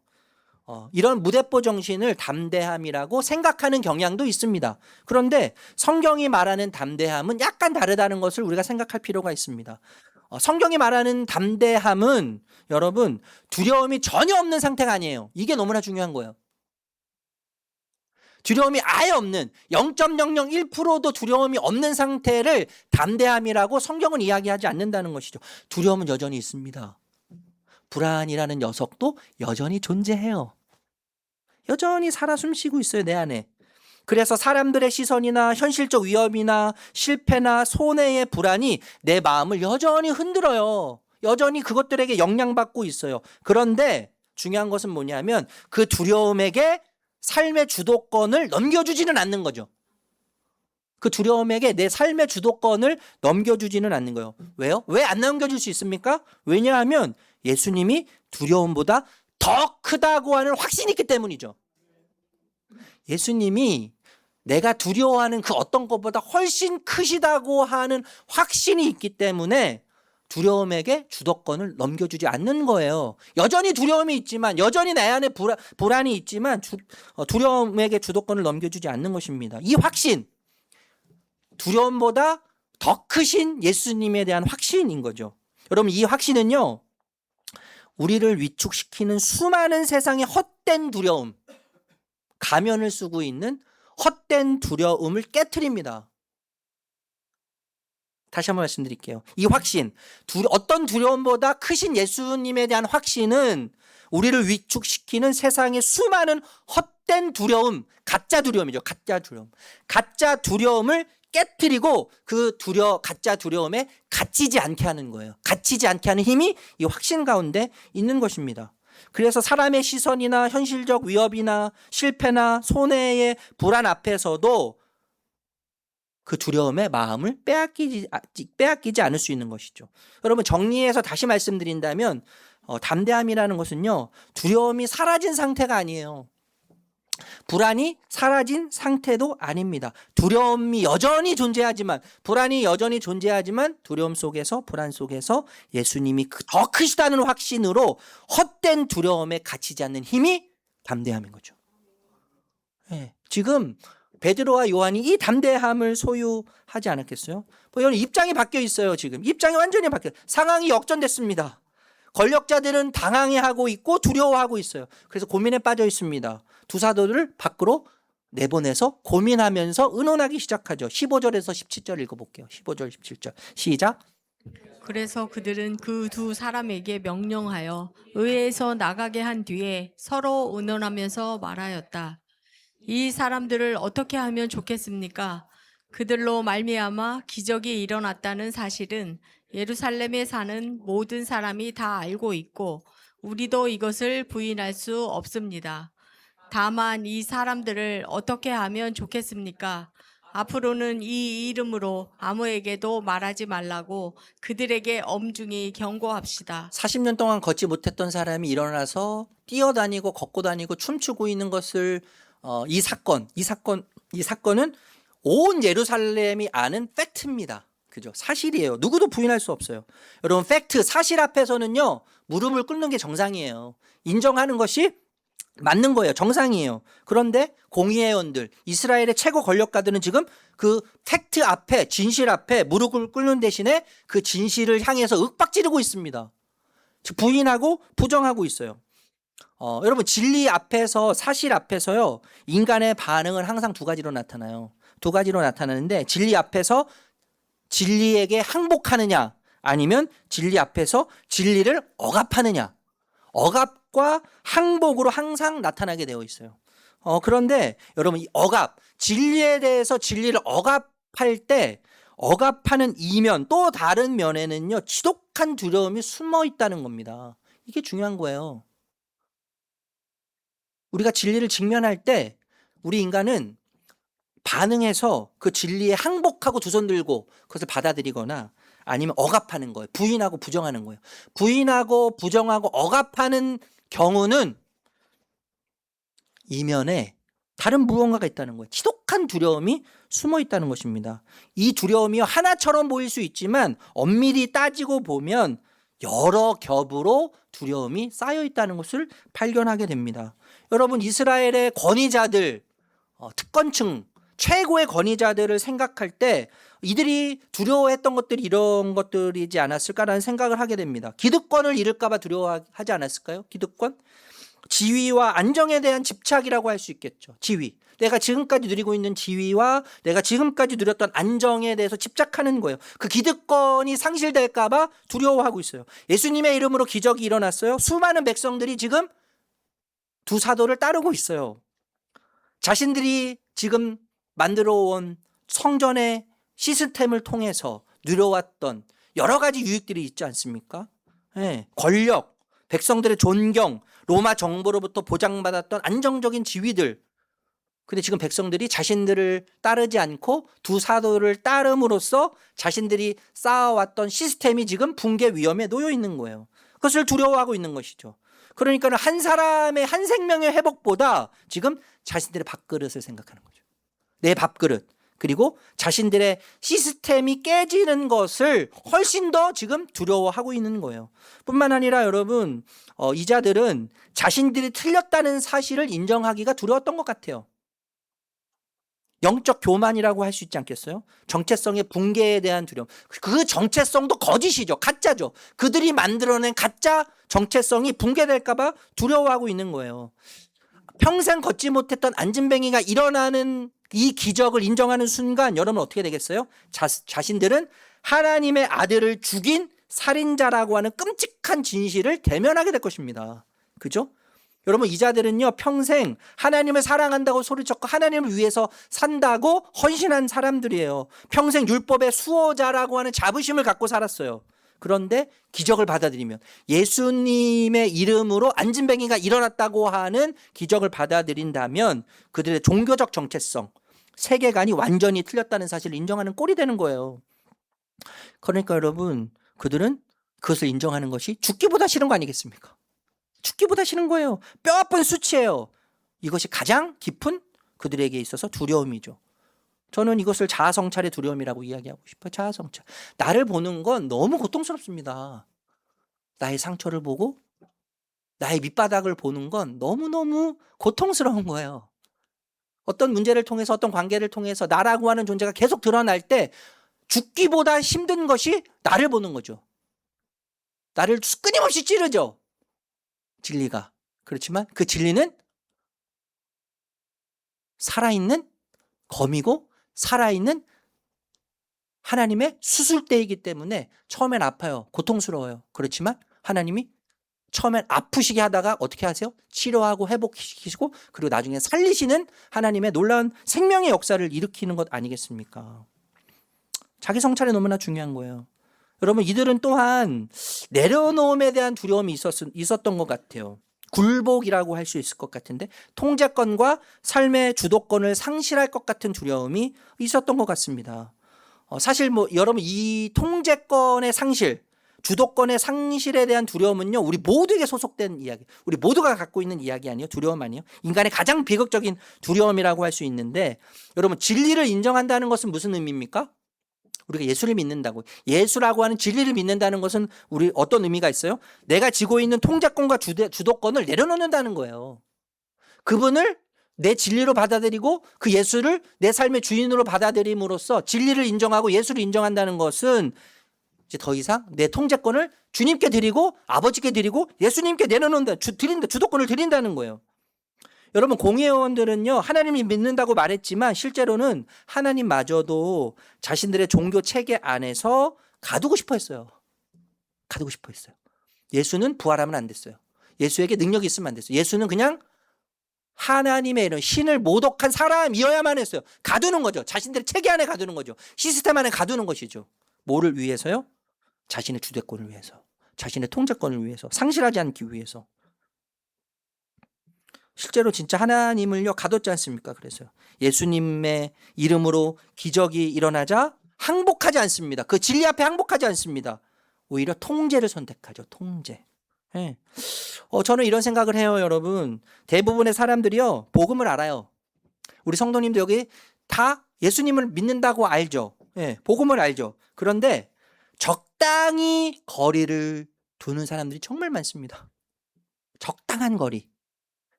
S3: 이런 무대뽀 정신을 담대함이라고 생각하는 경향도 있습니다. 그런데 성경이 말하는 담대함은 약간 다르다는 것을 우리가 생각할 필요가 있습니다. 성경이 말하는 담대함은 여러분 두려움이 전혀 없는 상태가 아니에요. 이게 너무나 중요한 거예요. 두려움이 아예 없는 0.001%도 두려움이 없는 상태를 담대함이라고 성경은 이야기하지 않는다는 것이죠. 두려움은 여전히 있습니다. 불안이라는 녀석도 여전히 존재해요. 여전히 살아 숨쉬고 있어요, 내 안에. 그래서 사람들의 시선이나 현실적 위협이나 실패나 손해의 불안이 내 마음을 여전히 흔들어요. 여전히 그것들에게 영향받고 있어요. 그런데 중요한 것은 뭐냐면 그 두려움에게 삶의 주도권을 넘겨주지는 않는 거죠. 그 두려움에게 내 삶의 주도권을 넘겨주지는 않는 거예요. 왜요? 왜 안 넘겨줄 수 있습니까? 왜냐하면 예수님이 두려움보다 더 크다고 하는 확신이 있기 때문이죠. 예수님이 내가 두려워하는 그 어떤 것보다 훨씬 크시다고 하는 확신이 있기 때문에 두려움에게 주도권을 넘겨주지 않는 거예요. 여전히 두려움이 있지만 여전히 내 안에 불안이 있지만 두려움에게 주도권을 넘겨주지 않는 것입니다. 이 확신, 두려움보다 더 크신 예수님에 대한 확신인 거죠. 여러분 이 확신은요. 우리를 위축시키는 수많은 세상의 헛된 두려움, 가면을 쓰고 있는 헛된 두려움을 깨트립니다. 다시 한번 말씀드릴게요. 이 확신, 어떤 두려움보다 크신 예수님에 대한 확신은 우리를 위축시키는 세상의 수많은 헛된 두려움, 가짜 두려움이죠. 가짜 두려움. 가짜 두려움을 깨트리고 그 가짜 두려움에 갇히지 않게 하는 거예요. 갇히지 않게 하는 힘이 이 확신 가운데 있는 것입니다. 그래서 사람의 시선이나 현실적 위협이나 실패나 손해의 불안 앞에서도 그 두려움의 마음을 빼앗기지 않을 수 있는 것이죠. 여러분, 정리해서 다시 말씀드린다면 담대함이라는 것은요, 두려움이 사라진 상태가 아니에요. 불안이 사라진 상태도 아닙니다. 두려움이 여전히 존재하지만, 불안이 여전히 존재하지만 두려움 속에서, 불안 속에서 예수님이 더 크시다는 확신으로 헛된 두려움에 갇히지 않는 힘이 담대함인 거죠. 네. 지금 베드로와 요한이 이 담대함을 소유하지 않았겠어요? 여러분, 입장이 바뀌어 있어요. 지금 입장이 완전히 바뀌어요. 상황이 역전됐습니다. 권력자들은 당황해하고 있고 두려워하고 있어요. 그래서 고민에 빠져 있습니다. 두 사도를 밖으로 내보내서 고민하면서 의논하기 시작하죠. 15절에서 17절 읽어볼게요. 15절 17절 시작.
S5: 그래서 그들은 그 두 사람에게 명령하여 의회에서 나가게 한 뒤에 서로 의논하면서 말하였다. 이 사람들을 어떻게 하면 좋겠습니까? 그들로 말미암아 기적이 일어났다는 사실은 예루살렘에 사는 모든 사람이 다 알고 있고 우리도 이것을 부인할 수 없습니다. 다만 이 사람들을 어떻게 하면 좋겠습니까? 앞으로는 이 이름으로 아무에게도 말하지 말라고 그들에게 엄중히 경고합시다.
S3: 40년 동안 걷지 못했던 사람이 일어나서 뛰어다니고 걷고 다니고 춤추고 있는 것을 이 사건은 온 예루살렘이 아는 팩트입니다. 그죠? 사실이에요. 누구도 부인할 수 없어요. 여러분, 팩트, 사실 앞에서는요, 무릎을 꿇는 게 정상이에요. 인정하는 것이 맞는 거예요. 정상이에요. 그런데 공의회원들, 이스라엘의 최고 권력가들은 지금 그 팩트 앞에, 진실 앞에 무릎을 꿇는 대신에 그 진실을 향해서 윽박지르고 있습니다. 즉 부인하고 부정하고 있어요. 여러분, 진리 앞에서, 사실 앞에서요, 인간의 반응은 항상 두 가지로 나타나요. 두 가지로 나타나는데, 진리 앞에서 진리에게 항복하느냐, 아니면 진리 앞에서 진리를 억압하느냐. 억압과 항복으로 항상 나타나게 되어 있어요. 그런데 여러분, 이 진리에 대해서 진리를 억압할 때, 억압하는 이면, 또 다른 면에는요, 지독한 두려움이 숨어 있다는 겁니다. 이게 중요한 거예요. 우리가 진리를 직면할 때 우리 인간은 반응해서 그 진리에 항복하고 두 손 들고 그것을 받아들이거나 아니면 억압하는 거예요. 부인하고 부정하는 거예요. 부인하고 부정하고 억압하는 경우는 이면에 다른 무언가가 있다는 거예요. 지독한 두려움이 숨어 있다는 것입니다. 이 두려움이 하나처럼 보일 수 있지만 엄밀히 따지고 보면 여러 겹으로 두려움이 쌓여 있다는 것을 발견하게 됩니다. 여러분, 이스라엘의 권위자들, 특권층, 최고의 권위자들을 생각할 때 이들이 두려워했던 것들이 이런 것들이지 않았을까라는 생각을 하게 됩니다. 기득권을 잃을까 봐 두려워하지 않았을까요? 기득권? 지위와 안정에 대한 집착이라고 할 수 있겠죠. 지위. 내가 지금까지 누리고 있는 지위와 내가 지금까지 누렸던 안정에 대해서 집착하는 거예요. 그 기득권이 상실될까 봐 두려워하고 있어요. 예수님의 이름으로 기적이 일어났어요. 수많은 백성들이 지금 두 사도를 따르고 있어요. 자신들이 지금 만들어 온 성전의 시스템을 통해서 누려왔던 여러 가지 유익들이 있지 않습니까? 네. 권력, 백성들의 존경, 로마 정부로부터 보장받았던 안정적인 지위들. 근데 지금 백성들이 자신들을 따르지 않고 두 사도를 따름으로써 자신들이 쌓아왔던 시스템이 지금 붕괴 위험에 놓여 있는 거예요. 그것을 두려워하고 있는 것이죠. 그러니까 한 사람의 한 생명의 회복보다 지금 자신들의 밥그릇을 생각하는 거죠. 내 밥그릇. 그리고 자신들의 시스템이 깨지는 것을 훨씬 더 지금 두려워하고 있는 거예요. 뿐만 아니라 여러분, 이 자들은 자신들이 틀렸다는 사실을 인정하기가 두려웠던 것 같아요. 영적 교만이라고 할 수 있지 않겠어요? 정체성의 붕괴에 대한 두려움. 그 정체성도 거짓이죠. 가짜죠. 그들이 만들어낸 가짜 정체성이 붕괴될까 봐 두려워하고 있는 거예요. 평생 걷지 못했던 안진뱅이가 일어나는 이 기적을 인정하는 순간 여러분 어떻게 되겠어요? 자신들은 하나님의 아들을 죽인 살인자라고 하는 끔찍한 진실을 대면하게 될 것입니다. 그죠? 여러분 이 자들은요 평생 하나님을 사랑한다고 소리쳤고 하나님을 위해서 산다고 헌신한 사람들이에요. 평생 율법의 수호자라고 하는 자부심을 갖고 살았어요. 그런데 기적을 받아들이면 예수님의 이름으로 안진뱅이가 일어났다고 하는 기적을 받아들인다면 그들의 종교적 정체성, 세계관이 완전히 틀렸다는 사실을 인정하는 꼴이 되는 거예요. 그러니까 여러분 그들은 그것을 인정하는 것이 죽기보다 싫은 거 아니겠습니까? 죽기보다 싫은 거예요. 뼈아픈 수치예요. 이것이 가장 깊은 그들에게 있어서 두려움이죠. 저는 이것을 자아성찰의 두려움이라고 이야기하고 싶어요. 자아성찰. 나를 보는 건 너무 고통스럽습니다. 나의 상처를 보고 나의 밑바닥을 보는 건 너무너무 고통스러운 거예요. 어떤 문제를 통해서 어떤 관계를 통해서 나라고 하는 존재가 계속 드러날 때 죽기보다 힘든 것이 나를 보는 거죠. 나를 끊임없이 찌르죠. 진리가. 그렇지만 그 진리는 살아있는 검이고 살아있는 하나님의 수술대이기 때문에 처음엔 아파요. 고통스러워요. 그렇지만 하나님이 처음엔 아프시게 하다가 어떻게 하세요? 치료하고 회복시키시고 그리고 나중에 살리시는 하나님의 놀라운 생명의 역사를 일으키는 것 아니겠습니까? 자기 성찰이 너무나 중요한 거예요. 여러분 이들은 또한 내려놓음에 대한 두려움이 있었던 것 같아요. 굴복이라고 할 수 있을 것 같은데 통제권과 삶의 주도권을 상실할 것 같은 두려움이 있었던 것 같습니다. 사실 여러분 이 통제권의 상실, 주도권의 상실에 대한 두려움은요 우리 모두에게 소속된 이야기, 우리 모두가 갖고 있는 이야기 아니에요? 두려움 아니에요? 인간의 가장 비극적인 두려움이라고 할 수 있는데 여러분 진리를 인정한다는 것은 무슨 의미입니까? 우리가 예수를 믿는다고. 예수라고 하는 진리를 믿는다는 것은 우리 어떤 의미가 있어요? 내가 지고 있는 통제권과 주도권을 내려놓는다는 거예요. 그분을 내 진리로 받아들이고 그 예수를 내 삶의 주인으로 받아들임으로써 진리를 인정하고 예수를 인정한다는 것은 이제 더 이상 내 통제권을 주님께 드리고 아버지께 드리고 예수님께 내려놓는다, 주도권을 드린다는 거예요. 여러분 공회의원들은요 하나님을 믿는다고 말했지만 실제로는 하나님마저도 자신들의 종교 체계 안에서 가두고 싶어 했어요. 가두고 싶어 했어요. 예수는 부활하면 안 됐어요. 예수에게 능력이 있으면 안 됐어요. 예수는 그냥 하나님의 이런 신을 모독한 사람이어야만 했어요. 가두는 거죠. 자신들의 체계 안에 가두는 거죠. 시스템 안에 가두는 것이죠. 뭐를 위해서요? 자신의 주도권을 위해서, 자신의 통제권을 위해서, 상실하지 않기 위해서. 실제로 진짜 하나님을요 가뒀지 않습니까? 그래서요. 예수님의 이름으로 기적이 일어나자 항복하지 않습니다. 그 진리 앞에 항복하지 않습니다. 오히려 통제를 선택하죠. 통제. 네. 저는 이런 생각을 해요, 여러분. 대부분의 사람들이요 복음을 알아요. 우리 성도님도 여기 다 예수님을 믿는다고 알죠. 네. 복음을 알죠. 그런데 적당히 거리를 두는 사람들이 정말 많습니다. 적당한 거리.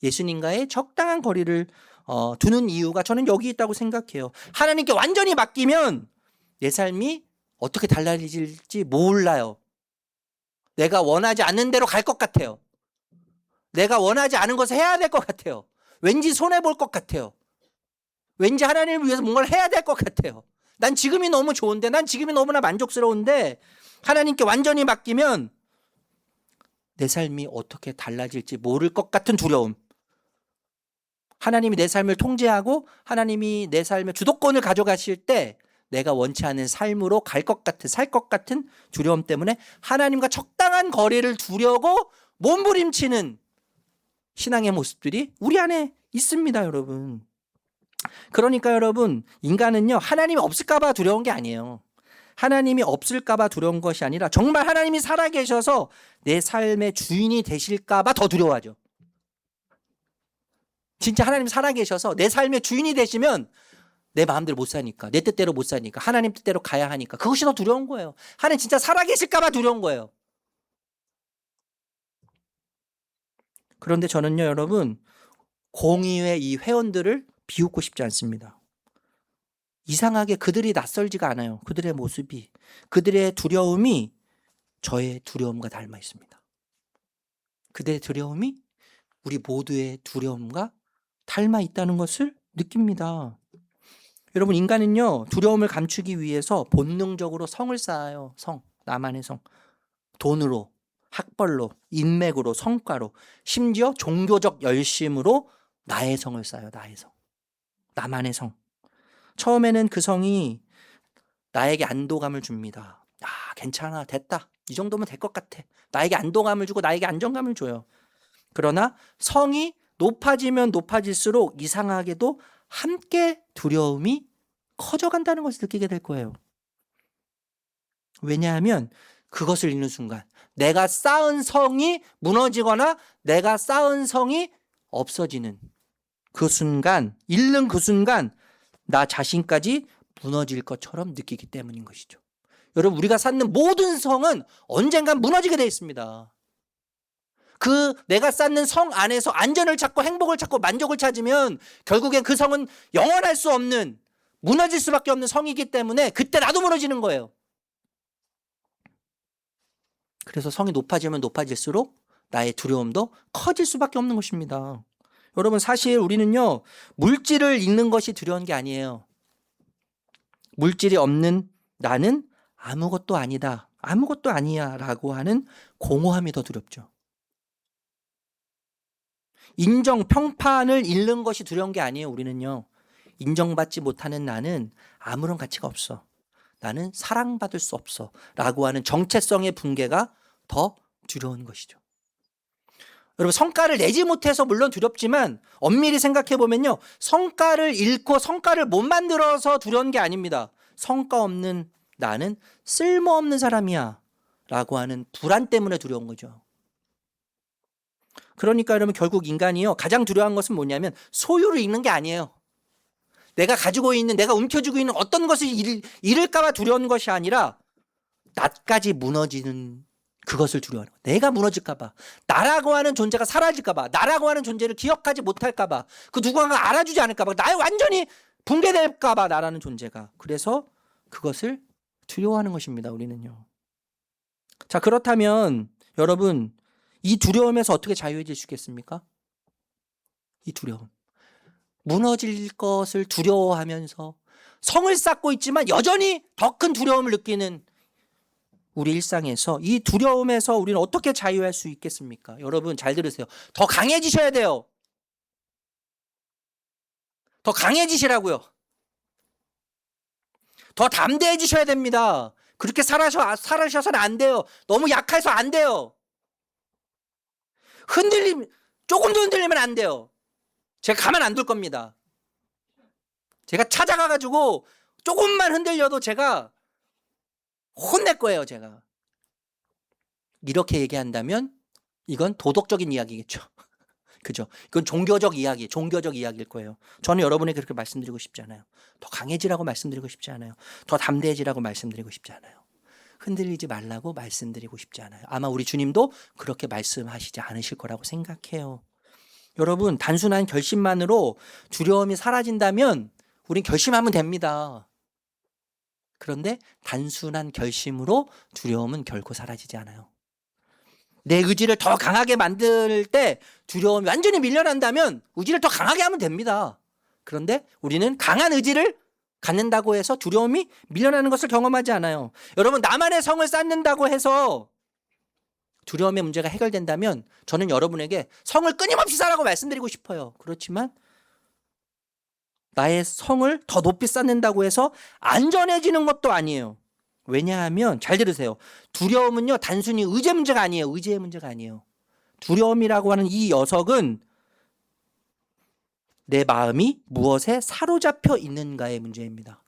S3: 예수님과의 적당한 거리를 두는 이유가 저는 여기 있다고 생각해요. 하나님께 완전히 맡기면 내 삶이 어떻게 달라질지 몰라요. 내가 원하지 않는 대로 갈 것 같아요. 내가 원하지 않은 것을 해야 될 것 같아요. 왠지 손해볼 것 같아요. 왠지 하나님을 위해서 뭔가를 해야 될 것 같아요. 난 지금이 너무 좋은데, 난 지금이 너무나 만족스러운데 하나님께 완전히 맡기면 내 삶이 어떻게 달라질지 모를 것 같은 두려움. 하나님이 내 삶을 통제하고 하나님이 내 삶의 주도권을 가져가실 때 내가 원치 않은 삶으로 갈 것 같은, 살 것 같은 두려움 때문에 하나님과 적당한 거리를 두려고 몸부림치는 신앙의 모습들이 우리 안에 있습니다, 여러분. 그러니까 여러분, 인간은요 하나님이 없을까 봐 두려운 게 아니에요. 하나님이 없을까 봐 두려운 것이 아니라 정말 하나님이 살아계셔서 내 삶의 주인이 되실까 봐 더 두려워하죠. 진짜 하나님 살아계셔서 내 삶의 주인이 되시면 내 마음대로 못 사니까, 내 뜻대로 못 사니까, 하나님 뜻대로 가야 하니까 그것이 더 두려운 거예요. 하나님 진짜 살아계실까 봐 두려운 거예요. 그런데 저는요 여러분, 공의회 이 회원들을 비웃고 싶지 않습니다. 이상하게 그들이 낯설지가 않아요. 그들의 모습이, 그들의 두려움이 저의 두려움과 닮아 있습니다. 그들의 두려움이 우리 모두의 두려움과 닮아 있다는 것을 느낍니다. 여러분, 인간은요, 두려움을 감추기 위해서 본능적으로 성을 쌓아요. 성, 나만의 성. 돈으로, 학벌로, 인맥으로, 성과로, 심지어 종교적 열심으로 나의 성을 쌓아요. 나의 성. 나만의 성. 처음에는 그 성이 나에게 안도감을 줍니다. 아, 괜찮아, 됐다. 이 정도면 될 것 같아. 나에게 안도감을 주고 나에게 안정감을 줘요. 그러나 성이 높아지면 높아질수록 이상하게도 함께 두려움이 커져간다는 것을 느끼게 될 거예요. 왜냐하면 그것을 잃는 순간 내가 쌓은 성이 무너지거나 내가 쌓은 성이 없어지는 그 순간, 잃는 그 순간 나 자신까지 무너질 것처럼 느끼기 때문인 것이죠. 여러분, 우리가 쌓는 모든 성은 언젠간 무너지게 되어 있습니다. 그 내가 쌓는 성 안에서 안전을 찾고 행복을 찾고 만족을 찾으면 결국엔 그 성은 영원할 수 없는, 무너질 수밖에 없는 성이기 때문에 그때 나도 무너지는 거예요. 그래서 성이 높아지면 높아질수록 나의 두려움도 커질 수밖에 없는 것입니다. 여러분, 사실 우리는요, 물질을 잃는 것이 두려운 게 아니에요. 물질이 없는 나는 아무것도 아니다, 아무것도 아니야 라고 하는 공허함이 더 두렵죠. 인정, 평판을 잃는 것이 두려운 게 아니에요. 우리는요, 인정받지 못하는 나는 아무런 가치가 없어, 나는 사랑받을 수 없어 라고 하는 정체성의 붕괴가 더 두려운 것이죠. 여러분, 성과를 내지 못해서 물론 두렵지만 엄밀히 생각해 보면요, 성과를 잃고 성과를 못 만들어서 두려운 게 아닙니다. 성과 없는 나는 쓸모없는 사람이야 라고 하는 불안 때문에 두려운 거죠. 그러니까 여러분, 결국 인간이요, 가장 두려운 것은 뭐냐면 소유를 잃는 게 아니에요. 내가 가지고 있는, 내가 움켜쥐고 있는 어떤 것을 잃을까 봐 두려운 것이 아니라 나까지 무너지는 그것을 두려워하는 거예요. 내가 무너질까 봐, 나라고 하는 존재가 사라질까 봐, 나라고 하는 존재를 기억하지 못할까 봐, 그 누군가가 알아주지 않을까 봐, 나의 완전히 붕괴될까 봐, 나라는 존재가. 그래서 그것을 두려워하는 것입니다. 우리는요. 자, 그렇다면 여러분, 이 두려움에서 어떻게 자유해질 수 있겠습니까? 이 두려움, 무너질 것을 두려워하면서 성을 쌓고 있지만 여전히 더 큰 두려움을 느끼는 우리 일상에서, 이 두려움에서 우리는 어떻게 자유할 수 있겠습니까? 여러분, 잘 들으세요. 더 강해지셔야 돼요. 더 강해지시라고요. 더 담대해지셔야 됩니다. 그렇게 살아셔서는 안 돼요. 너무 약해서 안 돼요. 조금도 흔들리면 안 돼요. 제가 가만 안 둘 겁니다. 제가 찾아가가지고 조금만 흔들려도 제가 혼낼 거예요. 제가 이렇게 얘기한다면 이건 도덕적인 이야기겠죠. 그죠? 이건 종교적 이야기일 거예요. 저는 여러분에게 그렇게 말씀드리고 싶지 않아요. 더 강해지라고 말씀드리고 싶지 않아요. 더 담대해지라고 말씀드리고 싶지 않아요. 흔들리지 말라고 말씀드리고 싶지 않아요. 아마 우리 주님도 그렇게 말씀하시지 않으실 거라고 생각해요. 여러분, 단순한 결심만으로 두려움이 사라진다면 우린 결심하면 됩니다. 그런데 단순한 결심으로 두려움은 결코 사라지지 않아요. 내 의지를 더 강하게 만들 때 두려움이 완전히 밀려난다면 의지를 더 강하게 하면 됩니다. 그런데 우리는 강한 의지를 갖는다고 해서 두려움이 밀려나는 것을 경험하지 않아요. 여러분, 나만의 성을 쌓는다고 해서 두려움의 문제가 해결된다면 저는 여러분에게 성을 끊임없이 쌓으라고 말씀드리고 싶어요. 그렇지만 나의 성을 더 높이 쌓는다고 해서 안전해지는 것도 아니에요. 왜냐하면 잘 들으세요. 두려움은요, 단순히 의지의 문제가 아니에요. 의지의 문제가 아니에요. 두려움이라고 하는 이 녀석은 내 마음이 무엇에 사로잡혀 있는가의 문제입니다.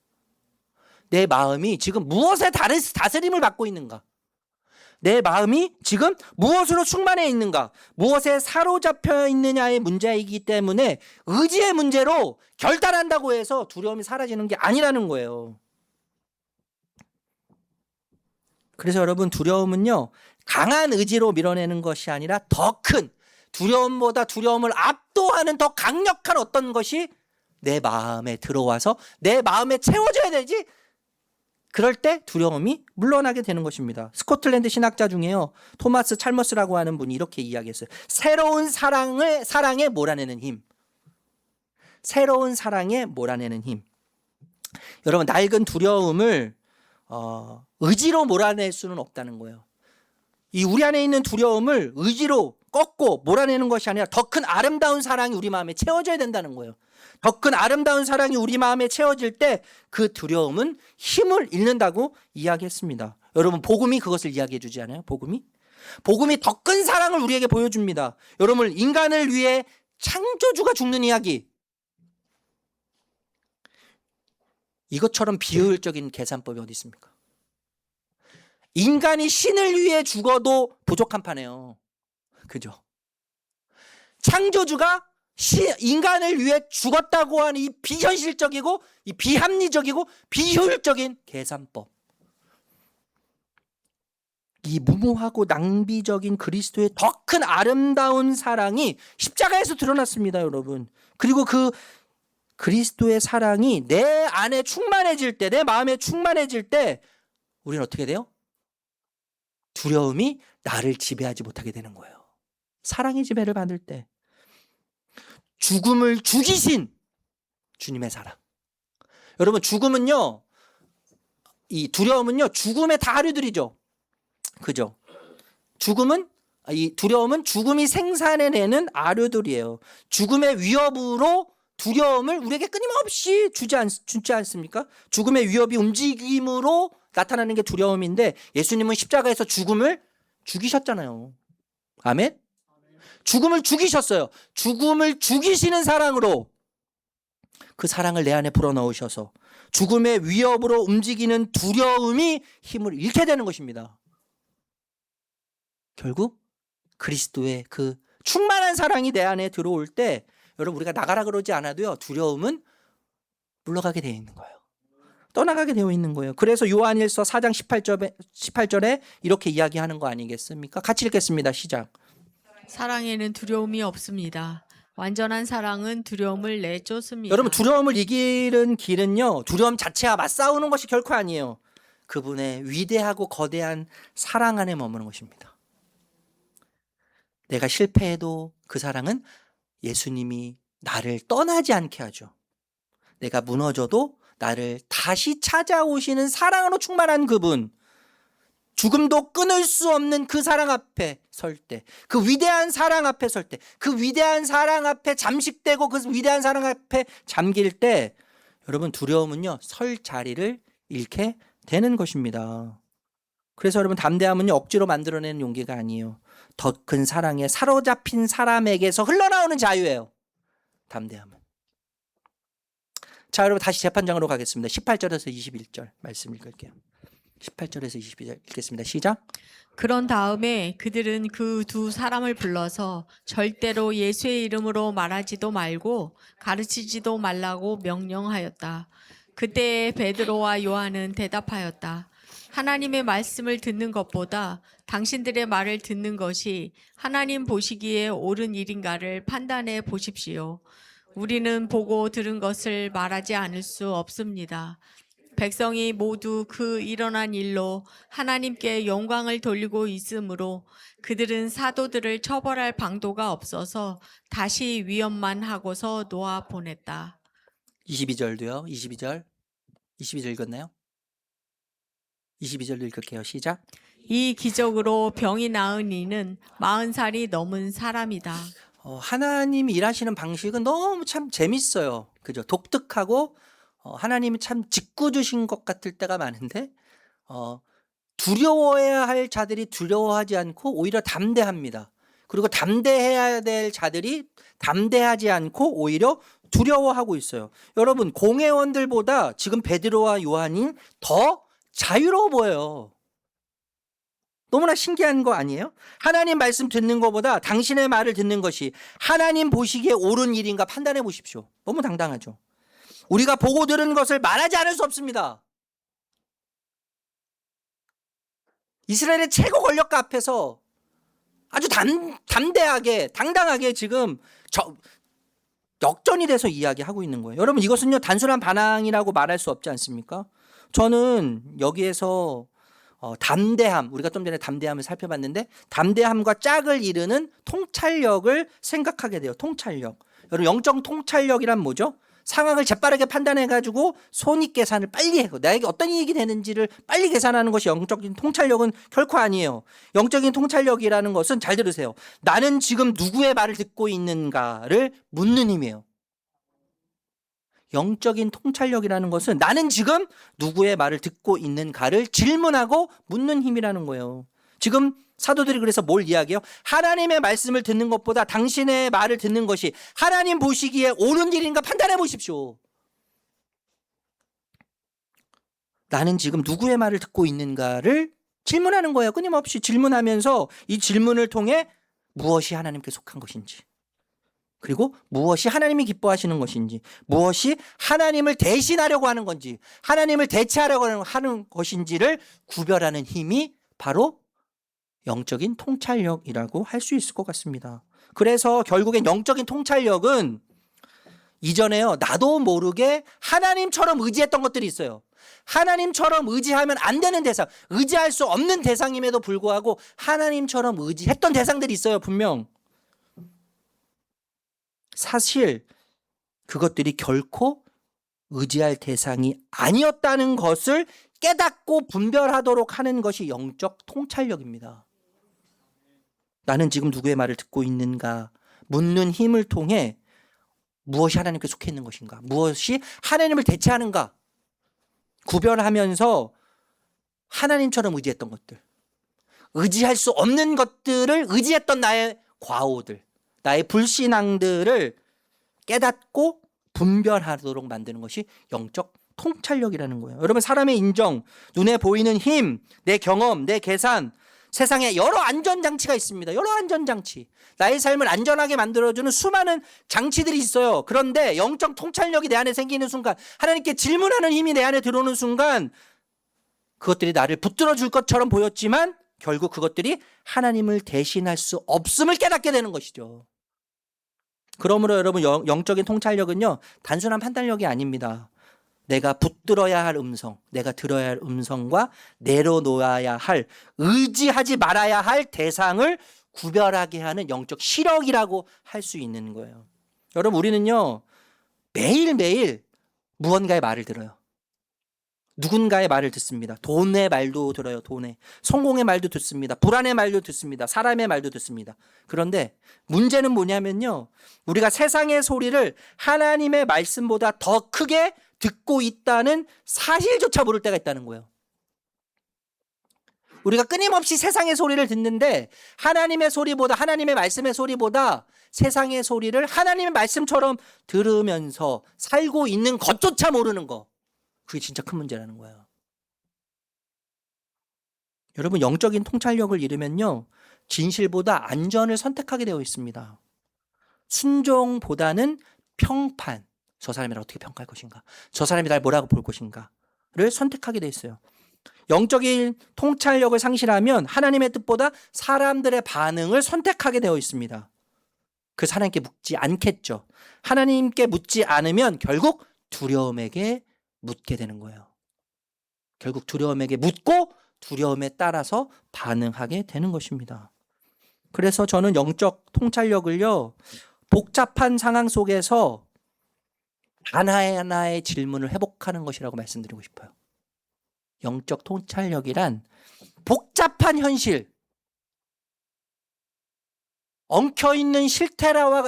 S3: 내 마음이 지금 무엇에 다스림을 받고 있는가? 내 마음이 지금 무엇으로 충만해 있는가? 무엇에 사로잡혀 있느냐의 문제이기 때문에 의지의 문제로 결단한다고 해서 두려움이 사라지는 게 아니라는 거예요. 그래서 여러분, 두려움은요, 강한 의지로 밀어내는 것이 아니라 더 큰, 두려움보다 두려움을 압도하는 더 강력한 어떤 것이 내 마음에 들어와서 내 마음에 채워져야 되지, 그럴 때 두려움이 물러나게 되는 것입니다. 스코틀랜드 신학자 중에요, 토마스 찰머스라고 하는 분이 이렇게 이야기했어요. 새로운 사랑에 몰아내는 힘. 새로운 사랑에 몰아내는 힘. 여러분, 낡은 두려움을 의지로 몰아낼 수는 없다는 거예요. 이 우리 안에 있는 두려움을 의지로 꺾고 몰아내는 것이 아니라 더 큰 아름다운 사랑이 우리 마음에 채워져야 된다는 거예요. 더 큰 아름다운 사랑이 우리 마음에 채워질 때 그 두려움은 힘을 잃는다고 이야기했습니다. 여러분, 복음이 그것을 이야기해 주지 않아요? 복음이 더 큰 사랑을 우리에게 보여줍니다. 여러분, 인간을 위해 창조주가 죽는 이야기, 이것처럼 비효율적인 계산법이 어디 있습니까? 인간이 신을 위해 죽어도 부족한 판이에요. 그죠? 창조주가 인간을 위해 죽었다고 하는 이 비현실적이고 이 비합리적이고 비효율적인 계산법, 이 무모하고 낭비적인 그리스도의 더 큰 아름다운 사랑이 십자가에서 드러났습니다, 여러분. 그리고 그 그리스도의 사랑이 내 안에 충만해질 때, 내 마음에 충만해질 때 우리는 어떻게 돼요? 두려움이 나를 지배하지 못하게 되는 거예요. 사랑의 지배를 받을 때, 죽음을 죽이신 주님의 사랑. 여러분, 죽음은요, 이 두려움은요, 죽음의 다류들이죠. 그죠? 이 두려움은 죽음이 생산해내는 아류들이에요. 죽음의 위협으로 두려움을 우리에게 끊임없이 주지 않습니까? 죽음의 위협이 움직임으로 나타나는 게 두려움인데, 예수님은 십자가에서 죽음을 죽이셨잖아요. 아멘? 죽음을 죽이셨어요. 죽음을 죽이시는 사랑으로 그 사랑을 내 안에 불어넣으셔서 죽음의 위협으로 움직이는 두려움이 힘을 잃게 되는 것입니다. 결국 그리스도의 그 충만한 사랑이 내 안에 들어올 때, 여러분, 우리가 나가라 그러지 않아도요, 두려움은 물러가게 되어 있는 거예요. 떠나가게 되어 있는 거예요. 그래서 요한일서 4장 18절에 이렇게 이야기하는 거 아니겠습니까? 같이 읽겠습니다. 시작.
S5: 사랑에는 두려움이 없습니다. 완전한 사랑은 두려움을 내쫓습니다.
S3: 여러분, 두려움을 이기는 길은요, 두려움 자체와 맞싸우는 것이 결코 아니에요. 그분의 위대하고 거대한 사랑 안에 머무는 것입니다. 내가 실패해도 그 사랑은 예수님이 나를 떠나지 않게 하죠. 내가 무너져도 나를 다시 찾아오시는 사랑으로 충만한 그분, 죽음도 끊을 수 없는 그 사랑 앞에 설 때, 그 위대한 사랑 앞에 설 때, 그 위대한 사랑 앞에 잠식되고 그 위대한 사랑 앞에 잠길 때, 여러분, 두려움은요, 설 자리를 잃게 되는 것입니다. 그래서 여러분, 담대함은요, 억지로 만들어내는 용기가 아니에요. 더 큰 사랑에 사로잡힌 사람에게서 흘러나오는 자유예요, 담대함은. 자, 여러분, 다시 재판장으로 가겠습니다. 18절에서 21절 말씀 읽을게요. 18절에서 22절 읽겠습니다. 시작.
S5: 그런 다음에 그들은 그 두 사람을 불러서 절대로 예수의 이름으로 말하지도 말고 가르치지도 말라고 명령하였다. 그때 베드로와 요한은 대답하였다. 하나님의 말씀을 듣는 것보다 당신들의 말을 듣는 것이 하나님 보시기에 옳은 일인가를 판단해 보십시오. 우리는 보고 들은 것을 말하지 않을 수 없습니다. 백성이 모두 그 일어난 일로 하나님께 영광을 돌리고 있으므로 그들은 사도들을 처벌할 방도가 없어서 다시 위협만 하고서 놓아 보냈다.
S3: 22절도요. 22절 읽었나요? 22절 읽을게요. 시작.
S5: 이 기적으로 병이 나은 이는 40살이 넘은 사람이다.
S3: 하나님이 일하시는 방식은 너무 참 재밌어요. 그죠? 독특하고 하나님이 참 짓궂으신 것 같을 때가 많은데, 두려워해야 할 자들이 두려워하지 않고 오히려 담대합니다. 그리고 담대해야 될 자들이 담대하지 않고 오히려 두려워하고 있어요. 여러분, 공회원들보다 지금 베드로와 요한이 더 자유로워 보여요. 너무나 신기한 거 아니에요? 하나님 말씀 듣는 것보다 당신의 말을 듣는 것이 하나님 보시기에 옳은 일인가 판단해 보십시오. 너무 당당하죠. 우리가 보고 들은 것을 말하지 않을 수 없습니다. 이스라엘의 최고 권력가 앞에서 아주 담대하게 당당하게 지금 역전이 돼서 이야기하고 있는 거예요. 여러분, 이것은요, 단순한 반항이라고 말할 수 없지 않습니까? 저는 여기에서 담대함, 우리가 좀 전에 담대함을 살펴봤는데 담대함과 짝을 이루는 통찰력을 생각하게 돼요. 통찰력. 여러분, 영적 통찰력이란 뭐죠? 상황을 재빠르게 판단해가지고 손익 계산을 빨리 해요. 나에게 어떤 이익이 되는지를 빨리 계산하는 것이 영적인 통찰력은 결코 아니에요. 영적인 통찰력이라는 것은, 잘 들으세요, 나는 지금 누구의 말을 듣고 있는가를 묻는 힘이에요. 영적인 통찰력이라는 것은 나는 지금 누구의 말을 듣고 있는가를 질문하고 묻는 힘이라는 거예요. 지금 사도들이 그래서 뭘 이야기해요? 하나님의 말씀을 듣는 것보다 당신의 말을 듣는 것이 하나님 보시기에 옳은 일인가 판단해 보십시오. 나는 지금 누구의 말을 듣고 있는가를 질문하는 거예요. 끊임없이 질문하면서 이 질문을 통해 무엇이 하나님께 속한 것인지, 그리고 무엇이 하나님이 기뻐하시는 것인지, 무엇이 하나님을 대신하려고 하는 건지, 하나님을 대체하려고 하는 것인지를 구별하는 힘이 바로 영적인 통찰력이라고 할 수 있을 것 같습니다. 그래서 결국엔 영적인 통찰력은 이전에요, 나도 모르게 하나님처럼 의지했던 것들이 있어요. 하나님처럼 의지하면 안 되는 대상, 의지할 수 없는 대상임에도 불구하고 하나님처럼 의지했던 대상들이 있어요. 분명. 사실 그것들이 결코 의지할 대상이 아니었다는 것을 깨닫고 분별하도록 하는 것이 영적 통찰력입니다. 나는 지금 누구의 말을 듣고 있는가 묻는 힘을 통해 무엇이 하나님께 속해 있는 것인가, 무엇이 하나님을 대체하는가 구별하면서 하나님처럼 의지했던 것들, 의지할 수 없는 것들을 의지했던 나의 과오들, 나의 불신앙들을 깨닫고 분별하도록 만드는 것이 영적 통찰력이라는 거예요. 여러분, 사람의 인정, 눈에 보이는 힘, 내 경험, 내 계산, 세상에 여러 안전장치가 있습니다. 여러 안전장치. 나의 삶을 안전하게 만들어주는 수많은 장치들이 있어요. 그런데 영적 통찰력이 내 안에 생기는 순간, 하나님께 질문하는 힘이 내 안에 들어오는 순간, 그것들이 나를 붙들어 줄 것처럼 보였지만 결국 그것들이 하나님을 대신할 수 없음을 깨닫게 되는 것이죠. 그러므로 여러분, 영적인 통찰력은요, 단순한 판단력이 아닙니다. 내가 붙들어야 할 음성, 내가 들어야 할 음성과 내려놓아야 할, 의지하지 말아야 할 대상을 구별하게 하는 영적 시력이라고 할 수 있는 거예요. 여러분, 우리는요, 매일매일 무언가의 말을 들어요. 누군가의 말을 듣습니다. 돈의 말도 들어요. 돈의. 성공의 말도 듣습니다. 불안의 말도 듣습니다. 사람의 말도 듣습니다. 그런데 문제는 뭐냐면요, 우리가 세상의 소리를 하나님의 말씀보다 더 크게 듣고 있다는 사실조차 모를 때가 있다는 거예요. 우리가 끊임없이 세상의 소리를 듣는데 하나님의 소리보다, 하나님의 말씀의 소리보다 세상의 소리를 하나님의 말씀처럼 들으면서 살고 있는 것조차 모르는 거, 그게 진짜 큰 문제라는 거예요. 여러분, 영적인 통찰력을 잃으면요, 진실보다 안전을 선택하게 되어 있습니다. 순종보다는 평판, 저 사람이 날 어떻게 평가할 것인가, 저 사람이 날 뭐라고 볼 것인가를 선택하게 되어 있어요. 영적인 통찰력을 상실하면 하나님의 뜻보다 사람들의 반응을 선택하게 되어 있습니다. 그 하나님께 묻지 않겠죠. 하나님께 묻지 않으면 결국 두려움에게 묻게 되는 거예요. 결국 두려움에게 묻고 두려움에 따라서 반응하게 되는 것입니다. 그래서 저는 영적 통찰력을요, 복잡한 상황 속에서 하나하나의 질문을 회복하는 것이라고 말씀드리고 싶어요. 영적 통찰력이란 복잡한 현실, 엉켜있는 실타래와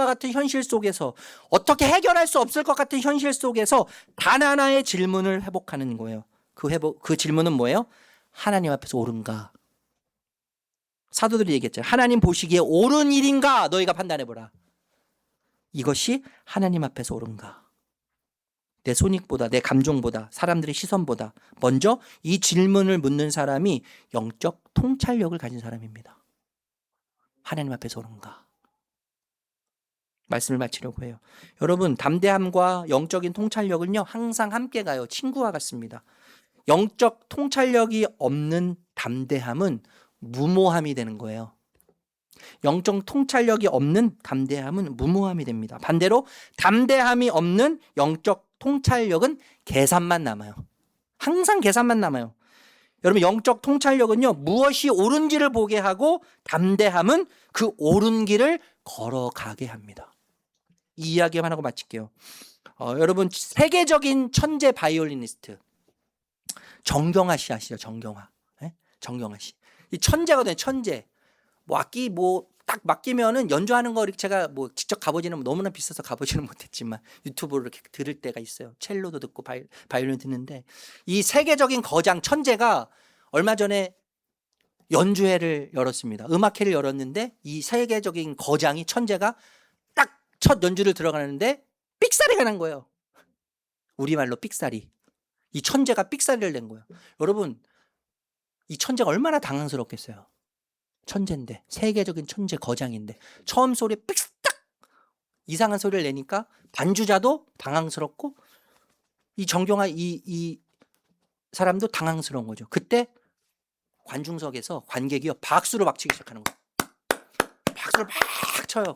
S3: 같은 현실 속에서, 어떻게 해결할 수 없을 것 같은 현실 속에서 단 하나의 질문을 회복하는 거예요. 그 질문은 뭐예요? 하나님 앞에서 옳은가? 사도들이 얘기했죠. 하나님 보시기에 옳은 일인가 너희가 판단해보라. 이것이 하나님 앞에서 옳은가? 내 손익보다, 내 감정보다, 사람들의 시선보다 먼저 이 질문을 묻는 사람이 영적 통찰력을 가진 사람입니다. 하나님 앞에서 옳은가? 말씀을 마치려고 해요. 여러분, 담대함과 영적인 통찰력은요, 항상 함께 가요. 친구와 같습니다. 영적 통찰력이 없는 담대함은 무모함이 되는 거예요. 영적 통찰력이 없는 담대함은 무모함이 됩니다. 반대로 담대함이 없는 영적 통찰력은 계산만 남아요. 항상 계산만 남아요. 여러분 영적 통찰력은요. 무엇이 옳은지를 보게 하고 담대함은 그 옳은 길을 걸어가게 합니다. 이 이야기만 하고 마칠게요. 여러분 세계적인 천재 바이올리니스트 정경화 씨 아시죠? 정경화. 네? 정경화 씨. 이 천재거든요. 천재. 뭐 악기 뭐 딱 맡기면은 연주하는 거 제가 뭐 직접 가보지는 너무나 비싸서 가보지는 못했지만 유튜브로 이렇게 들을 때가 있어요. 첼로도 듣고 바이올린 듣는데 이 세계적인 거장 천재가 얼마 전에 연주회를 열었습니다. 음악회를 열었는데 이 세계적인 거장이 천재가 딱 첫 연주를 들어가는데 삑사리가 난 거예요. 우리말로 삑사리. 이 천재가 삑사리를 낸 거예요. 여러분 이 천재가 얼마나 당황스럽겠어요. 천재인데 세계적인 천재 거장인데 처음 소리에 삑딱 이상한 소리를 내니까 반주자도 당황스럽고 이 정경화 이 사람도 당황스러운 거죠. 그때 관중석에서 관객이요 박수로 막 치기 시작하는 거예요. 박수를 막 쳐요.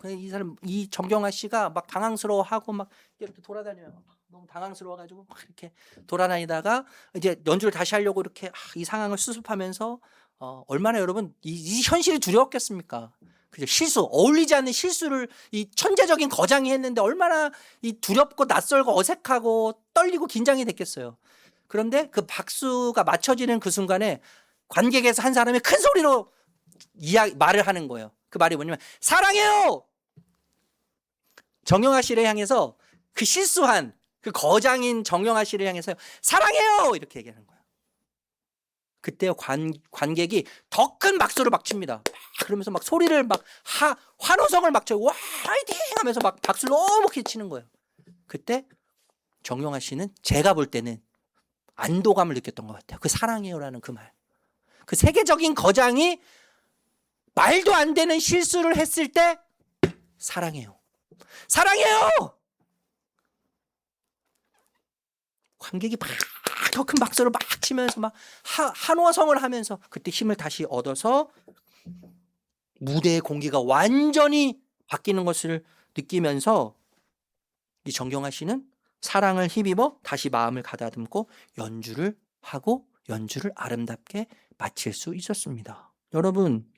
S3: 이 정경화 씨가 막 당황스러워하고 막 이렇게 돌아다녀요. 너무 당황스러워가지고 막 이렇게 돌아다니다가 이제 연주를 다시 하려고 이렇게 이 상황을 수습하면서 얼마나 여러분 이 현실이 두려웠겠습니까? 그죠? 실수, 어울리지 않는 실수를 이 천재적인 거장이 했는데 얼마나 이 두렵고 낯설고 어색하고 떨리고 긴장이 됐겠어요. 그런데 그 박수가 맞춰지는 그 순간에 관객에서 한 사람이 큰 소리로 말을 하는 거예요. 그 말이 뭐냐면 사랑해요. 정영아 씨를 향해서 그 실수한 그 거장인 정영아 씨를 향해서 사랑해요 이렇게 얘기하는 거예요. 그때 관객이 더 큰 박수를 막 칩니다. 그러면서 막 소리를 막 환호성을 막 쳐요. 와 화이팅 하면서 막 박수를 너무 크게 치는 거예요. 그때 정영아 씨는 제가 볼 때는 안도감을 느꼈던 것 같아요. 그 사랑해요라는 그 말. 그 세계적인 거장이 말도 안 되는 실수를 했을 때 사랑해요. 사랑해요. 관객이 막 더 큰 박수를 막 치면서 막 환호성을 하면서 그때 힘을 다시 얻어서 무대의 공기가 완전히 바뀌는 것을 느끼면서 이 정경화 씨는 사랑을 힘입어 다시 마음을 가다듬고 연주를 하고 연주를 아름답게 마칠 수 있었습니다. 여러분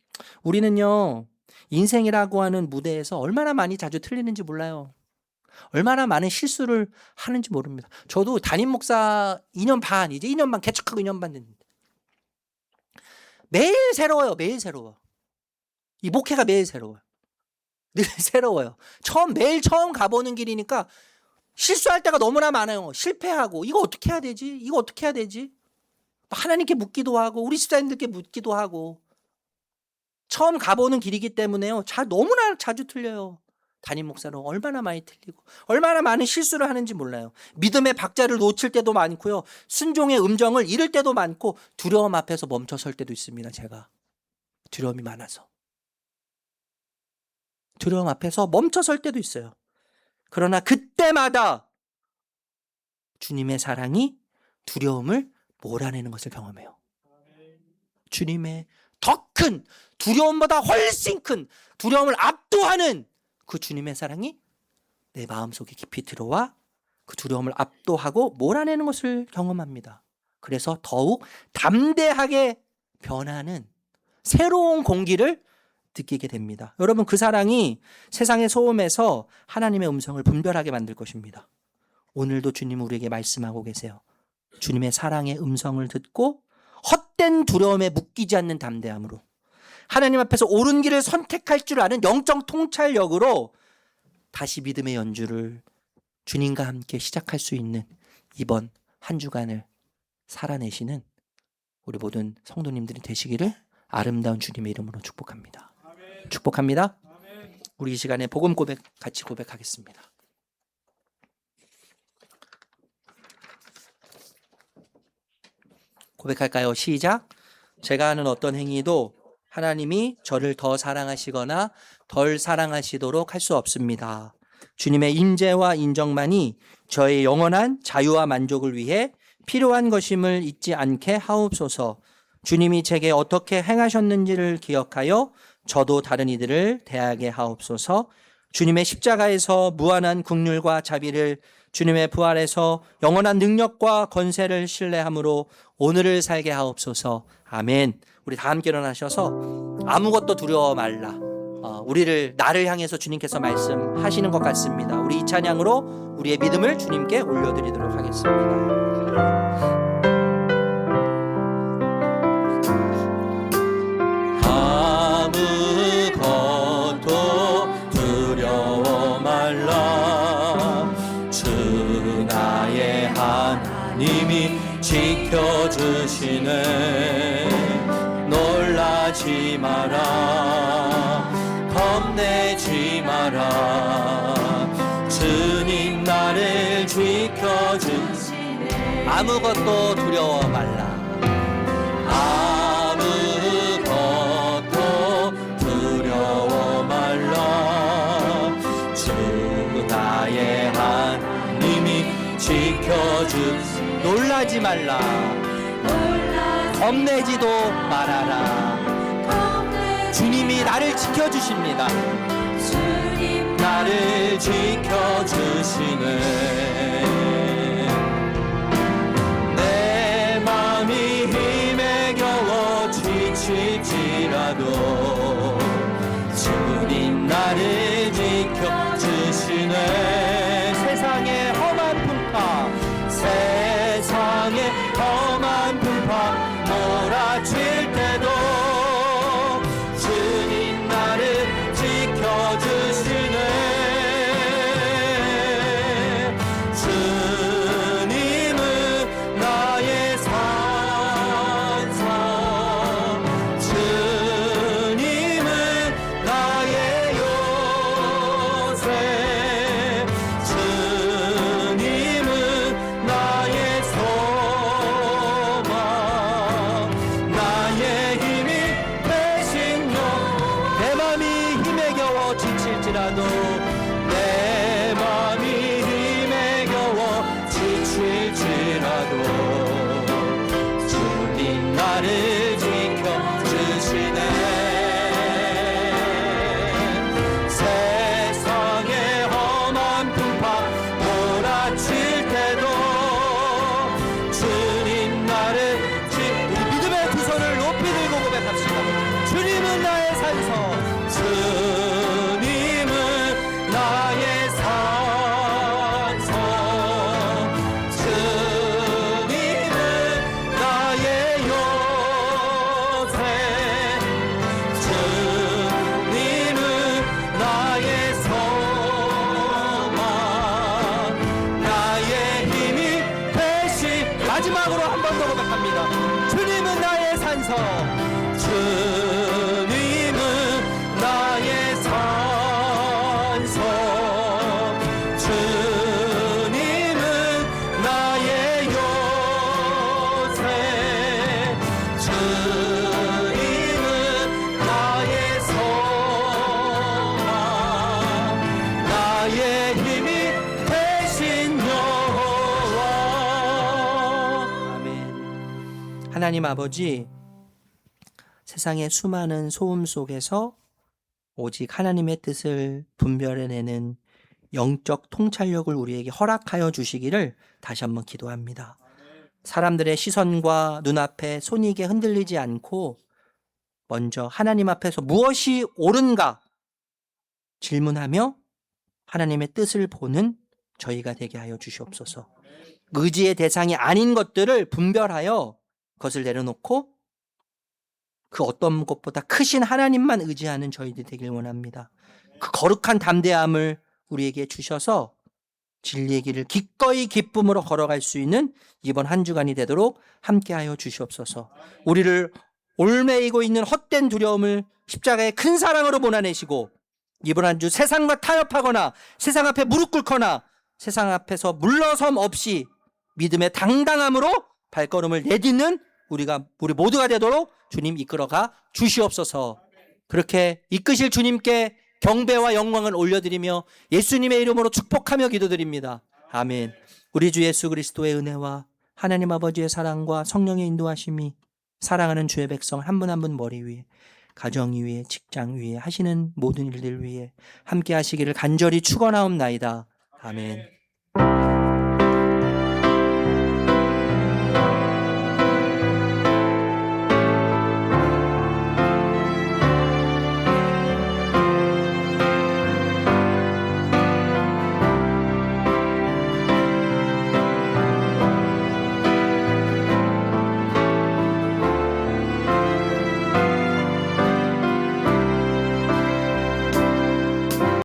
S3: 우리는요 인생이라고 하는 무대에서 얼마나 많이 자주 틀리는지 몰라요. 얼마나 많은 실수를 하는지 모릅니다. 저도 담임 목사 2년 반 이제 2년 반 개척하고 2년 반 됐는데 매일 새로워요. 매일 새로워. 이 목회가 매일 새로워요. 늘 새로워요. 매일 처음 가보는 길이니까 실수할 때가 너무나 많아요. 실패하고 이거 어떻게 해야 되지? 이거 어떻게 해야 되지? 하나님께 묻기도 하고 우리 집사님들께 묻기도 하고 처음 가보는 길이기 때문에요. 너무나 자주 틀려요. 담임 목사로 얼마나 많이 틀리고 얼마나 많은 실수를 하는지 몰라요. 믿음의 박자를 놓칠 때도 많고요. 순종의 음정을 잃을 때도 많고 두려움 앞에서 멈춰설 때도 있습니다. 제가 두려움이 많아서 두려움 앞에서 멈춰설 때도 있어요. 그러나 그때마다 주님의 사랑이 두려움을 몰아내는 것을 경험해요. 주님의 더 큰 두려움보다 훨씬 큰 두려움을 압도하는 그 주님의 사랑이 내 마음속에 깊이 들어와 그 두려움을 압도하고 몰아내는 것을 경험합니다. 그래서 더욱 담대하게 변하는 새로운 공기를 느끼게 됩니다. 여러분 그 사랑이 세상의 소음에서 하나님의 음성을 분별하게 만들 것입니다. 오늘도 주님 우리에게 말씀하고 계세요. 주님의 사랑의 음성을 듣고 헛된 두려움에 묶이지 않는 담대함으로 하나님 앞에서 옳은 길을 선택할 줄 아는 영적 통찰력으로 다시 믿음의 연주를 주님과 함께 시작할 수 있는 이번 한 주간을 살아내시는 우리 모든 성도님들이 되시기를 아름다운 주님의 이름으로 축복합니다. 축복합니다. 우리 이 시간에 복음 고백 같이 고백하겠습니다. 고백할까요? 시작. 제가 하는 어떤 행위도 하나님이 저를 더 사랑하시거나 덜 사랑하시도록 할 수 없습니다. 주님의 임재와 인정만이 저의 영원한 자유와 만족을 위해 필요한 것임을 잊지 않게 하옵소서. 주님이 제게 어떻게 행하셨는지를 기억하여 저도 다른 이들을 대하게 하옵소서. 주님의 십자가에서 무한한 긍휼과 자비를 주님의 부활에서 영원한 능력과 권세를 신뢰함으로 오늘을 살게 하옵소서. 아멘. 우리 다 함께 일어나셔서 아무것도 두려워 말라. 우리를 나를 향해서 주님께서 말씀하시는 것 같습니다. 우리 이 찬양으로 우리의 믿음을 주님께 올려드리도록 하겠습니다. 아무것도 두려워 말라. 주 나의 하나님이 지켜주시네. 놀라지 마라. 겁내지 마라. 주님 나를 지켜주시네. 아무것도 두려워 말라. 아무것도 두려워 말라. 주 나의 하나님이 지켜주시네. 놀라지 말라. 겁내지도 말아라. 주님이 나를 지켜주십니다. 나를 지켜주시네. 내 마음이 힘에 겨워 지칠지라도 주님 나를 지켜주시네. 세상의 험한 풍파, 세상의 험한 풍파 몰아칠 때도 주님 나를 지켜주시네. 주님은 나의 산성, 주님은 나의 요새, 주님은 나의 소망, 나의 힘이 되신 영. 내 맘이 힘에 겨워 지칠지라도, 내 맘이 힘에 겨워 지칠지라도 주님 나를 지켜주시네. 세상의 험한 풍파 몰아칠 때도 주님 나를 우리 믿음의 두 손을 높이 들고 고백합시다. 주님은 나의 산성, 주님은 나의 산성, 주님은 나의 요새, 주님은 나의 소망, 나의 힘이 되시. 마지막으로 한 번 더 고백합니다. 주님은 나의 산성, 주님은 나의 산성, 주님은 나의 요새, 주님은 나의 소망, 나의 힘이 되신 여호와. 아멘. 하나님 아버지, 세상의 수많은 소음 속에서 오직 하나님의 뜻을 분별해내는 영적 통찰력을 우리에게 허락하여 주시기를 다시 한번 기도합니다. 사람들의 시선과 눈앞에 손익에 흔들리지 않고 먼저 하나님 앞에서 무엇이 옳은가 질문하며 하나님의 뜻을 보는 저희가 되게 하여 주시옵소서. 의지의 대상이 아닌 것들을 분별하여 그것을 내려놓고 그 어떤 것보다 크신 하나님만 의지하는 저희들이 되길 원합니다. 그 거룩한 담대함을 우리에게 주셔서 진리의 길을 기꺼이 기쁨으로 걸어갈 수 있는 이번 한 주간이 되도록 함께하여 주시옵소서. 우리를 올매이고 있는 헛된 두려움을 십자가의 큰 사랑으로 몰아내시고 이번 한 주 세상과 타협하거나 세상 앞에 무릎 꿇거나 세상 앞에서 물러섬 없이 믿음의 당당함으로 발걸음을 내딛는 우리 모두가 되도록 주님 이끌어가 주시옵소서. 그렇게 이끄실 주님께 경배와 영광을 올려드리며 예수님의 이름으로 축복하며 기도드립니다. 아멘. 우리 주 예수 그리스도의 은혜와 하나님 아버지의 사랑과 성령의 인도하심이 사랑하는 주의 백성 한 분 한 분 머리 위에, 가정 위에, 직장 위에, 하시는 모든 일들 위에 함께 하시기를 간절히 축원하옵나이다. 아멘.